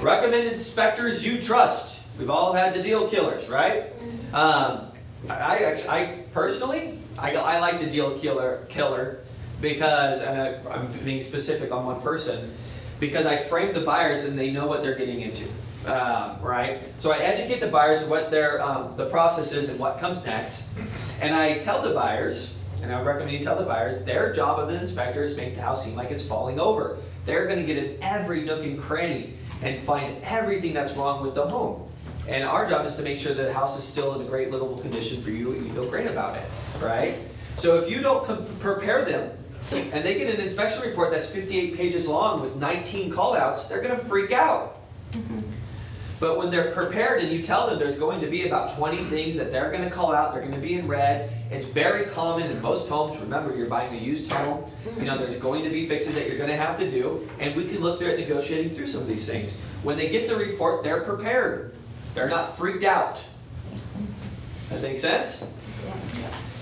Recommend inspectors you trust. We've all had the deal killers, right? I personally, I like the deal killer because, and I'm being specific on one person, because I frame the buyers and they know what they're getting into, right? So I educate the buyers of what the process is and what comes next, and I tell the buyers, and I recommend you tell the buyers, their job of the inspector is make the house seem like it's falling over. They're going to get in every nook and cranny and find everything that's wrong with the home. And our job is to make sure that the house is still in a great livable condition for you and you feel great about it, right? So if you don't prepare them, and they get an inspection report that's 58 pages long with 19 call-outs, they're gonna freak out. But when they're prepared and you tell them there's going to be about 20 things that they're gonna call out, they're gonna be in red, it's very common in most homes, remember you're buying a used home, you know, there's going to be fixes that you're gonna have to do, and we can look there at negotiating through some of these things. When they get the report, they're prepared. They're not freaked out. Does that make sense?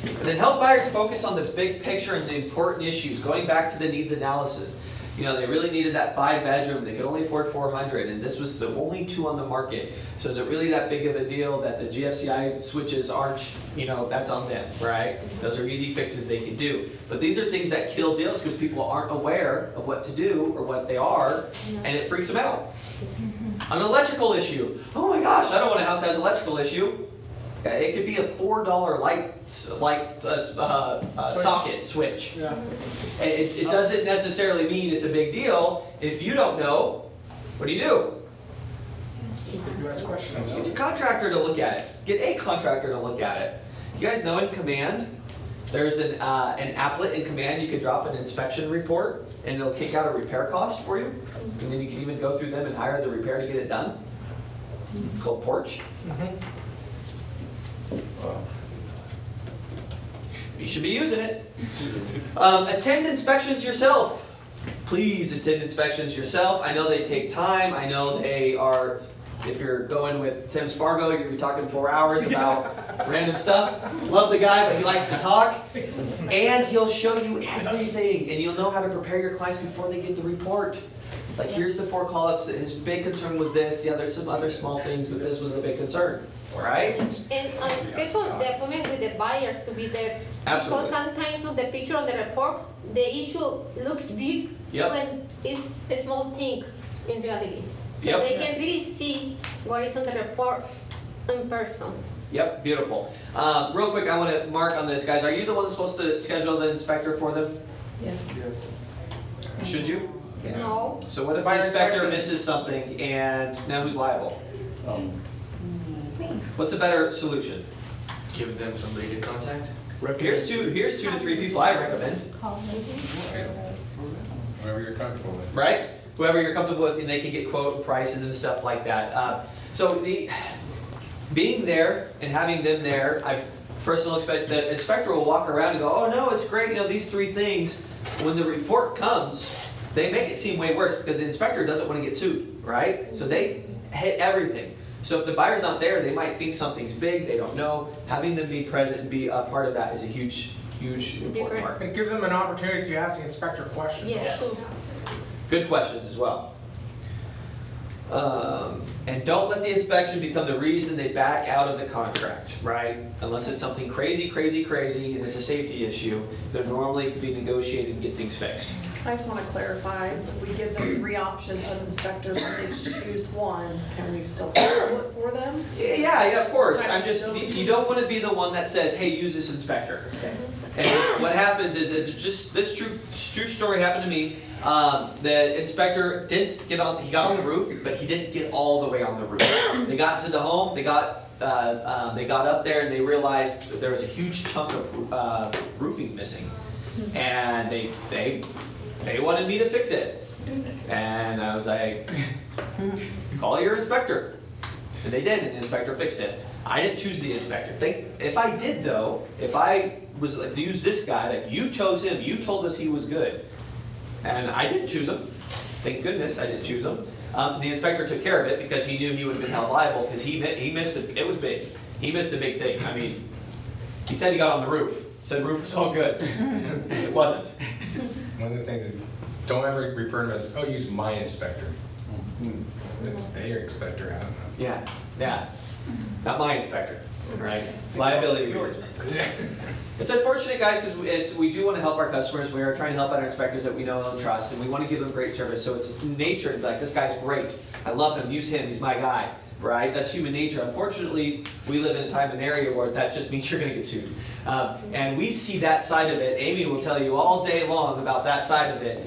And then help buyers focus on the big picture and the important issues, going back to the needs analysis. You know, they really needed that 5-bedroom, they could only afford 400, and this was the only 2 on the market. So is it really that big of a deal that the GFCI switches aren't, you know, that's on them, right? Those are easy fixes they can do. But these are things that kill deals because people aren't aware of what to do or what they are, and it freaks them out. An electrical issue. Oh my gosh, I don't want a house that has an electrical issue. It could be a $4 socket switch. Yeah. It doesn't necessarily mean it's a big deal. If you don't know, what do? You ask questions. Get a contractor to look at it. Get a contractor to look at it. You guys know in Command, there's an applet in Command. You could drop an inspection report, and it'll kick out a repair cost for you. And then you can even go through them and hire the repair to get it done. It's called Porch. You should be using it. Attend inspections yourself. Please attend inspections yourself. I know they take time. I know they are, if you're going with Tim Spargo, you're gonna be talking 4 hours about random stuff. Love the guy, but he likes to talk. And he'll show you everything, and you'll know how to prepare your clients before they get the report. Like, here's the 4 call-ups. His big concern was this, some other small things, but this was the big concern. Right? And schedule the appointment with the buyers to be there. Absolutely. Because sometimes on the picture on the report, the issue looks big when it's a small thing in reality. So they can really see what is on the report in person. Yep, beautiful. Real quick, I want to mark on this, guys. Are you the one that's supposed to schedule the inspector for them? Yes. Should you? No. So what if the inspector misses something and now who's liable? What's a better solution? Give them somebody to contact. Here's two to three people I recommend. Whoever you're comfortable with. Right? Whoever you're comfortable with, and they can get quote prices and stuff like that. So being there and having them there, the inspector will walk around and go, oh no, it's great, you know, these 3 things. When the report comes, they make it seem way worse because the inspector doesn't want to get sued, right? So they hit everything. So if the buyer's not there, they might think something's big, they don't know. Having them be present and be a part of that is a huge important part. It gives them an opportunity to ask the inspector questions. Yes. Good questions as well. And don't let the inspection become the reason they back out of the contract, right? Unless it's something crazy, and it's a safety issue, there normally can be negotiated and get things fixed. I just want to clarify, if we give them 3 options of inspectors and they choose one, can we still schedule it for them? Yeah, of course. You don't want to be the one that says, hey, use this inspector. And what happens is, this true story happened to me. The inspector he got on the roof, but he didn't get all the way on the roof. They got to the home, they got up there and they realized there was a huge chunk of roofing missing. And they wanted me to fix it. And I was like, call your inspector. And they did, and the inspector fixed it. I didn't choose the inspector. If I did though, if I was like, use this guy, that you chose him, you told us he was good. And I didn't choose him. Thank goodness I didn't choose him. The inspector took care of it because he knew he would have been held liable because he missed it. It was big. He missed a big thing. I mean, he said he got on the roof. Said roof was all good. It wasn't. One of the things is, don't ever refer to them as, oh, use my inspector. It's their inspector, I don't know. Yeah. Not my inspector, right? Liability reasons. It's unfortunate, guys, because we do want to help our customers. We are trying to help out our inspectors that we know and trust, and we want to give them great service. So it's nature, like, this guy's great. I love him, use him, he's my guy, right? That's human nature. Unfortunately, we live in a time and area where that just means you're going to get sued. And we see that side of it. Amy will tell you all day long about that side of it,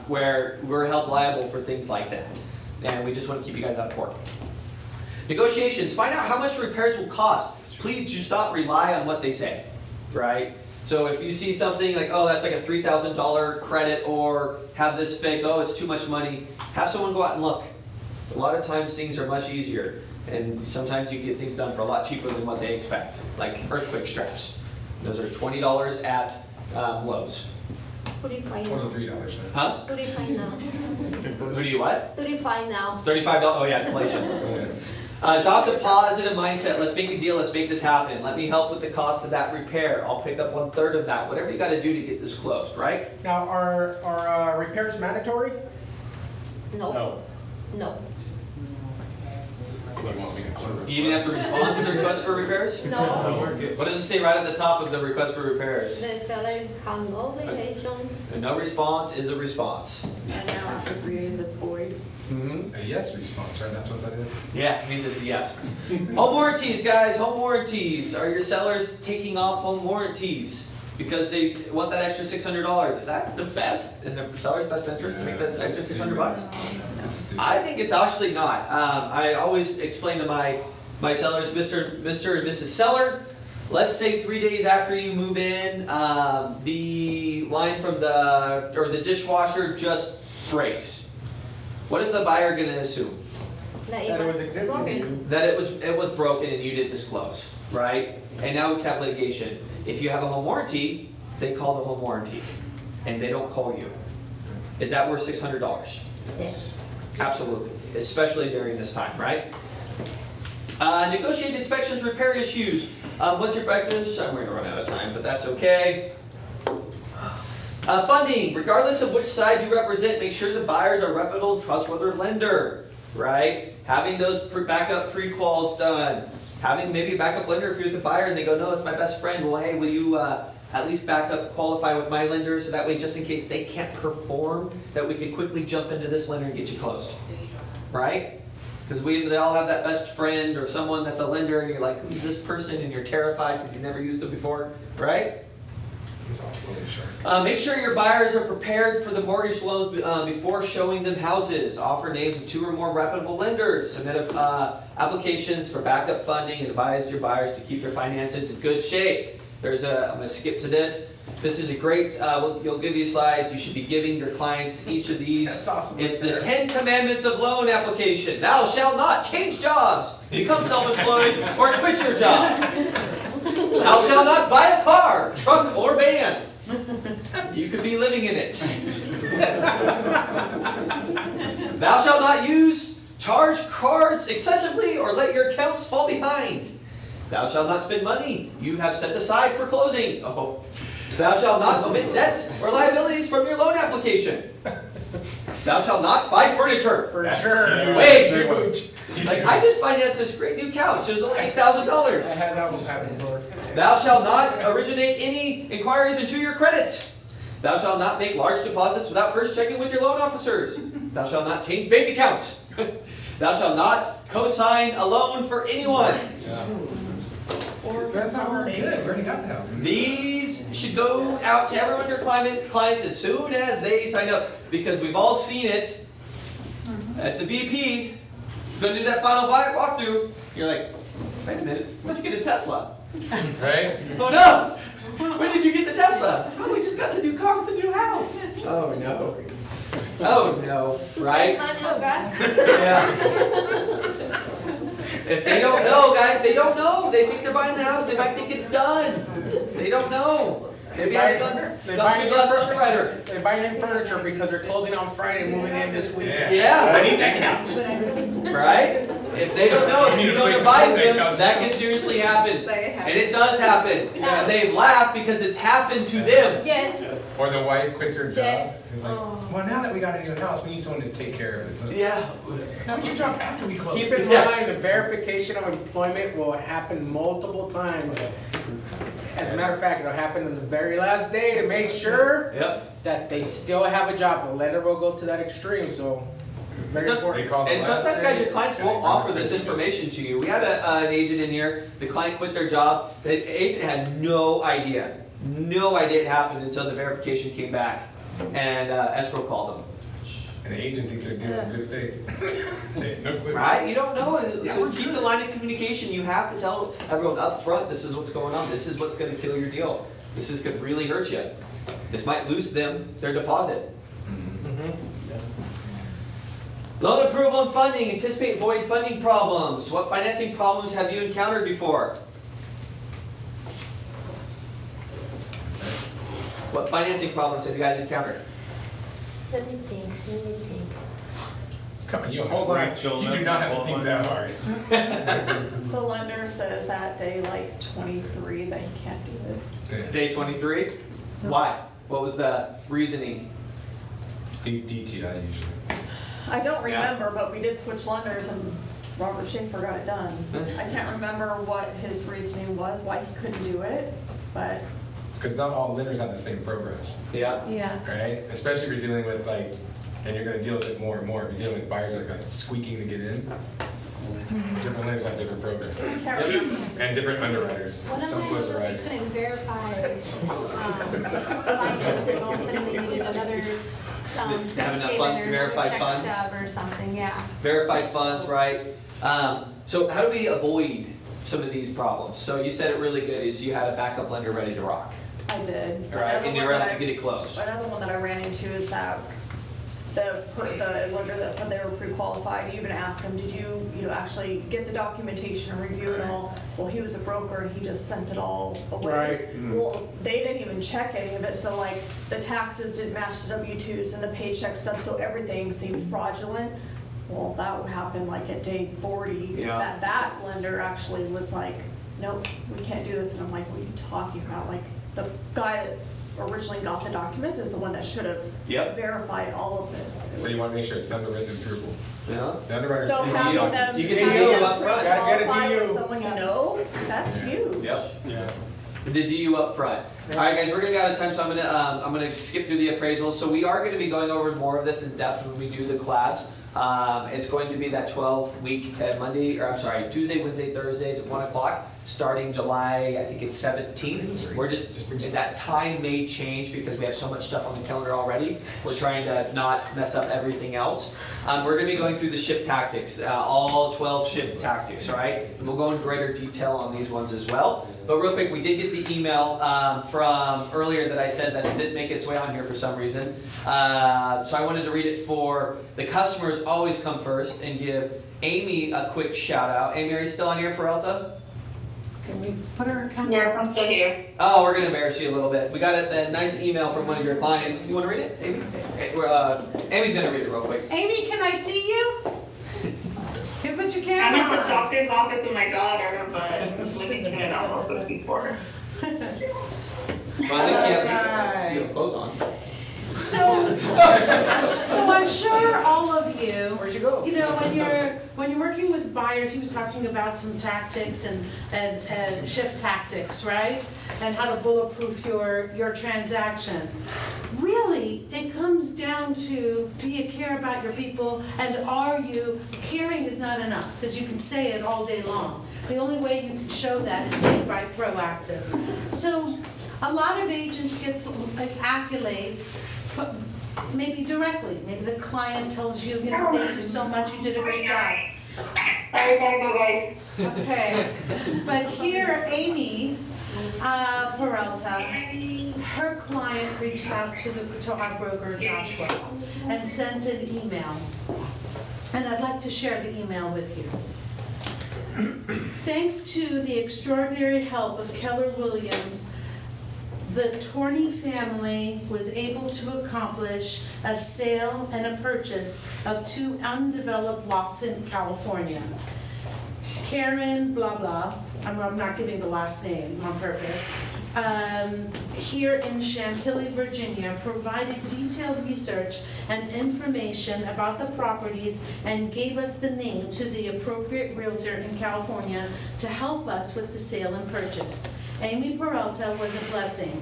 where we're held liable for things like that. And we just want to keep you guys out of court. Negotiations, find out how much repairs will cost. Please just not rely on what they say, right? So if you see something like, oh, that's like a $3,000 credit, or have this fixed, oh, it's too much money, have someone go out and look. A lot of times things are much easier, and sometimes you get things done for a lot cheaper than what they expect, like earthquake straps. Those are $20 at Lowe's. 35 now. $23. Huh? 35 now. Who do you what? 35 now. $35, oh yeah, inflation. Adopt a positive mindset. Let's make a deal. Let's make this happen. Let me help with the cost of that repair. I'll pick up 1/3 of that. Whatever you got to do to get this closed, right? Now, are repairs mandatory? No. No. Do you even have to respond to the request for repairs? No. What does it say right at the top of the request for repairs? The seller has no obligation. A no response is a response. And now after 3 days, it's void. Mm-hmm. A yes response, right? That's what that is? Yeah, it means it's a yes. Home warranties, guys, home warranties. Are your sellers taking off home warranties because they want that extra $600? Is that the best, in the seller's best interest to make that extra $600? I think it's actually not. I always explain to my sellers, Mr. and Mrs. Seller, let's say 3 days after you move in, the line from the dishwasher just breaks. What is the buyer gonna assume? That That it was was existing. broken. That it was broken and you didn't disclose, right? And now we have litigation. If you have a home warranty, they call the home warranty, and they don't call you. Is that worth $600? Absolutely, especially during this time, right? Negotiate inspections, repair issues. What's your practice? I'm going to run out of time, but that's okay. Funding, regardless of which side you represent, make sure the buyers are reputable, trustworthy lender, right? Having those backup pre-quals done. Having maybe a backup lender if you're the buyer and they go, no, it's my best friend. Well, hey, will you at least qualify with my lender, so that way, just in case they can't perform, that we can quickly jump into this lender and get you closed, right? Because they all have that best friend or someone that's a lender, and you're like, who's this person? And you're terrified because you've never used them before, right? Make sure your buyers are prepared for the mortgage loans before showing them houses. Offer names of 2 or more reputable lenders. Submit applications for backup funding and advise your buyers to keep their finances in good shape. I'm going to skip to this. This is a great, you'll give these slides. You should be giving your clients each of these. That's awesome. It's the 10 commandments of loan application. Thou shalt not change jobs, become self-employed, or quit your job. Thou shalt not buy a car, truck, or van. You could be living in it. Thou shalt not charge cards excessively or let your accounts fall behind. Thou shalt not spend money you have set aside for closing. Oh. Thou shalt not omit debts or liabilities from your loan application. Thou shalt not buy furniture. For sure. Wait! Like, I just financed this great new couch. It was only I $8,000. had that one happen before. Thou shalt not originate any inquiries into your credit. Thou shalt not make large deposits without first checking with your loan officers. Thou shalt not change bank accounts. Thou shalt not co-sign a loan for anyone. That's not very good. We already got that. These should go out to everyone your clients as soon as they sign up, because we've all seen it at the VP. Gonna do that final walkthrough. You're like, wait a minute, when'd you get a Tesla? Right? Oh no! When did you get the Tesla? Oh, we just got a new car with a new house. Oh no. Oh no, right? Yeah. If they don't know, guys, they don't know. They think they're buying the house. They might think it's done. They don't know. Maybe it's gone through glass underwriter. They're buying in furniture because they're closing on Friday, moving in this week. Yeah. I need that couch. Right? If they don't know, if you don't advise them, that can seriously happen. And it does happen. And they laugh because it's happened to them. Yes. Or the wife quits her job. Yes. It's like, well, now that we got a new house, we need someone to take care of it. So, Yeah. quit your job after we close. Keep in Yeah. mind, the verification of employment will happen multiple times. As a matter of fact, it'll happen on the very last day to make sure Yep. that they still have a job. The lender will go to that extreme, so very So- important. They call the And last sometimes, day. guys, your clients won't offer this information to you. We had an agent in here, the client quit their job. The agent had no idea it happened until the verification came back. And escrow called them. and the agent thinks they're doing good faith. They have no clue. Right? You don't know. So keep the line of communication. You have to tell everyone up front, this is what's going on. This is what's going to kill your deal. This is going to really hurt you. This might lose them their deposit. Loan approval and funding. Anticipate void funding problems. What financing problems have you encountered before? What financing problems have you guys encountered? Let me think. Come on, you hold on. You do not have to think that hard. The lender says at day like 23 that he can't do it. Day 23? Why? What was the reasoning? DTI usually. I don't remember, but we did switch lenders and Robert Schaefer got it done. I can't remember what his reasoning was, why he couldn't do it, but. Because not all lenders have the same programs, Yeah. Yeah. right? Especially if you're dealing with like, and you're gonna deal with it more and more, if you're dealing with buyers that are kind of squeaking to get in. Different lenders have different programs. I can't remember. And different underwriters. One of Some mine close was their they eyes. couldn't verify finance, and all of a sudden they needed another Have enough statement funds to or verify check funds? stub or something, yeah. Verified funds, right? So how do we avoid some of these problems? So you said it really good is you had a backup lender ready to rock, I did. all right? Another And you're one able that to get it closed. Another one that I ran into is that the lender that said they were pre-qualified, you even asked him, did you actually get the documentation and review it all? Well, he was a broker and he just sent it all away. Right. Well, they didn't even check any of it, so like the taxes didn't match the W-2s and the paycheck stuff, so everything seemed fraudulent. Well, that would happen like at day 40. Yeah. That lender actually was like, nope, we can't do this. And I'm like, what are you talking about? Like the guy that originally got the documents is the one that should have Yep. verified all of this. It So you want to was- make sure it's done the written approval. Yeah. The underwriters So see having you. them, You can having DU them up front. Gotta get a pre-qualify with DU. someone you know, that's huge. Yep. Yeah. The DU up front. All right, guys, we're gonna be out of time, so I'm gonna skip through the appraisals. So we are gonna be going over more of this in depth when we do the class. It's going to be that 12-week Tuesday, Wednesday, Thursdays at 1 o'clock, starting July, I think it's 17th. We're that time may change because we have so much stuff on the calendar already. We're trying to not mess up everything else. We're gonna be going through the shift tactics, all 12 shift tactics, all right? And we'll go in greater detail on these ones as well. But real quick, we did get the email from earlier that I said that it didn't make its way on here for some reason. So I wanted to read it for the customers always come first and give Amy a quick shout out. Amy, are you still on here, Peralta? Can we put her in contact? Yes, I'm still here. Oh, we're gonna embarrass you a little bit. We got a nice email from one of your clients. You wanna read it, Amy? Okay, Amy's gonna read it real quick. Amy, can I see you? Can you put your I'm camera at the on? doctor's office with my daughter, but we can turn it on also before. Well, at least you have clothes on. So I'm sure all of you, Where'd you go? you know, when you're working with buyers, he was talking about some tactics and shift tactics, right? And how to bulletproof your transaction. Really, it comes down to, do you care about your people? And caring is not enough, because you can say it all day long. The only way you can show that is being proactive. So a lot of agents get like accolades, maybe directly. Maybe the client tells you, thank you so much, you did a great job. Sorry, gotta go, guys. Okay, but here, Amy Peralta, her client reached out to our broker Joshua and sent an email. And I'd like to share the email with you. Thanks to the extraordinary help of Keller Williams, the Torney family was able to accomplish a sale and a purchase of 2 undeveloped lots in California. Karen blah blah, I'm not giving the last name on purpose, here in Chantilly, Virginia, provided detailed research and information about the properties and gave us the name to the appropriate realtor in California to help us with the sale and purchase. Amy Peralta was a blessing.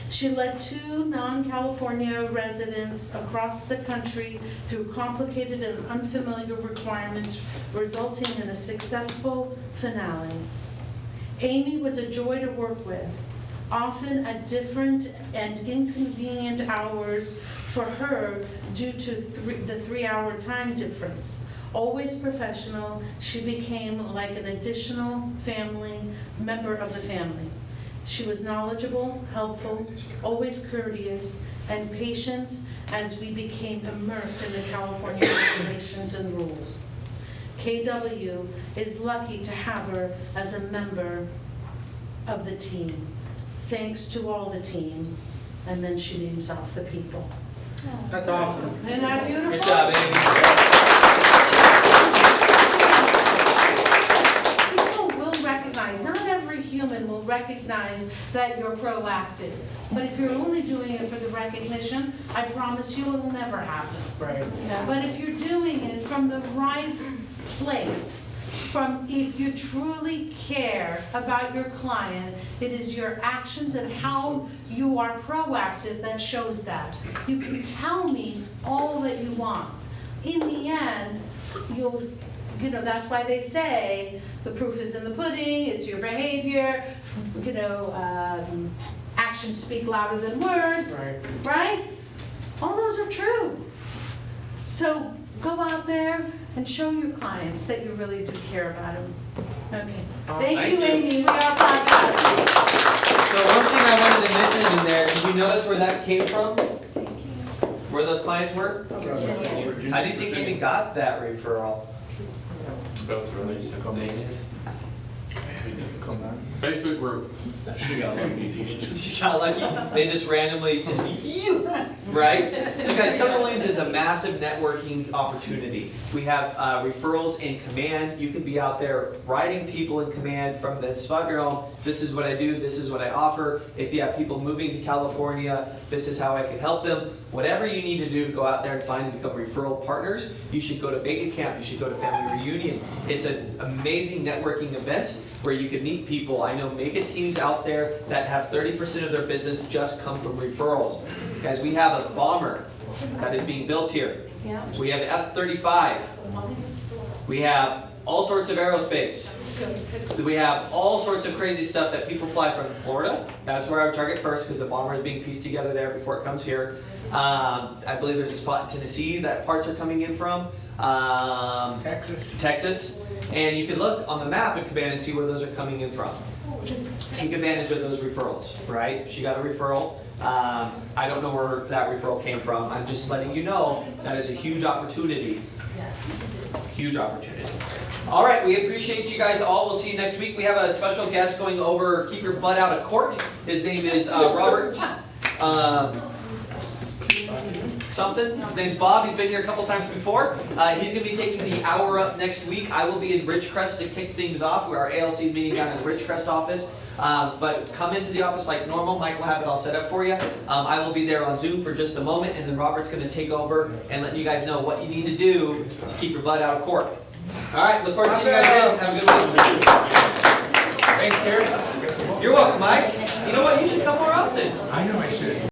She led 2 non-California residents across the country through complicated and unfamiliar requirements, resulting in a successful finale. Amy was a joy to work with, often at different and inconvenient hours for her due to the 3-hour time difference. Always professional, she became like an additional family member of the family. She was knowledgeable, helpful, always courteous, and patient as we became immersed in the California regulations and rules. KW is lucky to have her as a member of the team. Thanks to all the team. And then she names off the people. That's awesome. Isn't that beautiful? Good job, Amy. People will recognize, not every human will recognize that you're proactive. But if you're only doing it for the recognition, I promise you it'll never happen. Right. But if you're doing it from the right place, from if you truly care about your client, it is your actions and how you are proactive that shows that. You can tell me all that you want. In the end, that's why they say the proof is in the pudding, it's your behavior, actions speak louder than words, right? All those are true. So go out there and show your clients that you really do care about them. Okay. Thank you, Amy. We are proud of you. So one thing I wanted to mention in there, did you notice where that came from? Where those clients were? How do you think Amy got that referral? Built a relationship with Davis. Facebook group. She got lucky. She got lucky. They just randomly said, you, right? So guys, Keller Williams is a massive networking opportunity. We have referrals in command. You can be out there writing people in command from the spot of your home. This is what I do. This is what I offer. If you have people moving to California, this is how I can help them. Whatever you need to do to go out there and find and become referral partners, you should go to Mega Camp. You should go to Family Reunion. It's an amazing networking event where you can meet people. I know mega teams out there that have 30% of their business just come from referrals. Guys, we have a bomber that is being built here. We have F-35. We have all sorts of aerospace. We have all sorts of crazy stuff that people fly from Florida. That's where I would target first because the bomber is being pieced together there before it comes here. I believe there's a spot in Tennessee that parts are coming in from. Texas. And you can look on the map at Command and see where those are coming in from. Take advantage of those referrals, right? She got a referral. I don't know where that referral came from. I'm just letting you know that is a huge opportunity. Huge opportunity. All right, we appreciate you guys all. We'll see you next week. We have a special guest going over Keep Your Butt Out of Court. His name is Robert something. His name's Bob. He's been here a couple times before. He's going to be taking the hour up next week. I will be in Ridgecrest to kick things off. Our ALC is meeting down in the Ridgecrest office. But come into the office like normal. Mike will have it all set up for you. I will be there on Zoom for just a moment, and then Robert's going to take over and let you guys know what you need to do to keep your butt out of court. All right, look forward to seeing you guys in. Have a good one. Thanks, Terry. You're welcome, Mike. You know what? You should come more often. I know I should.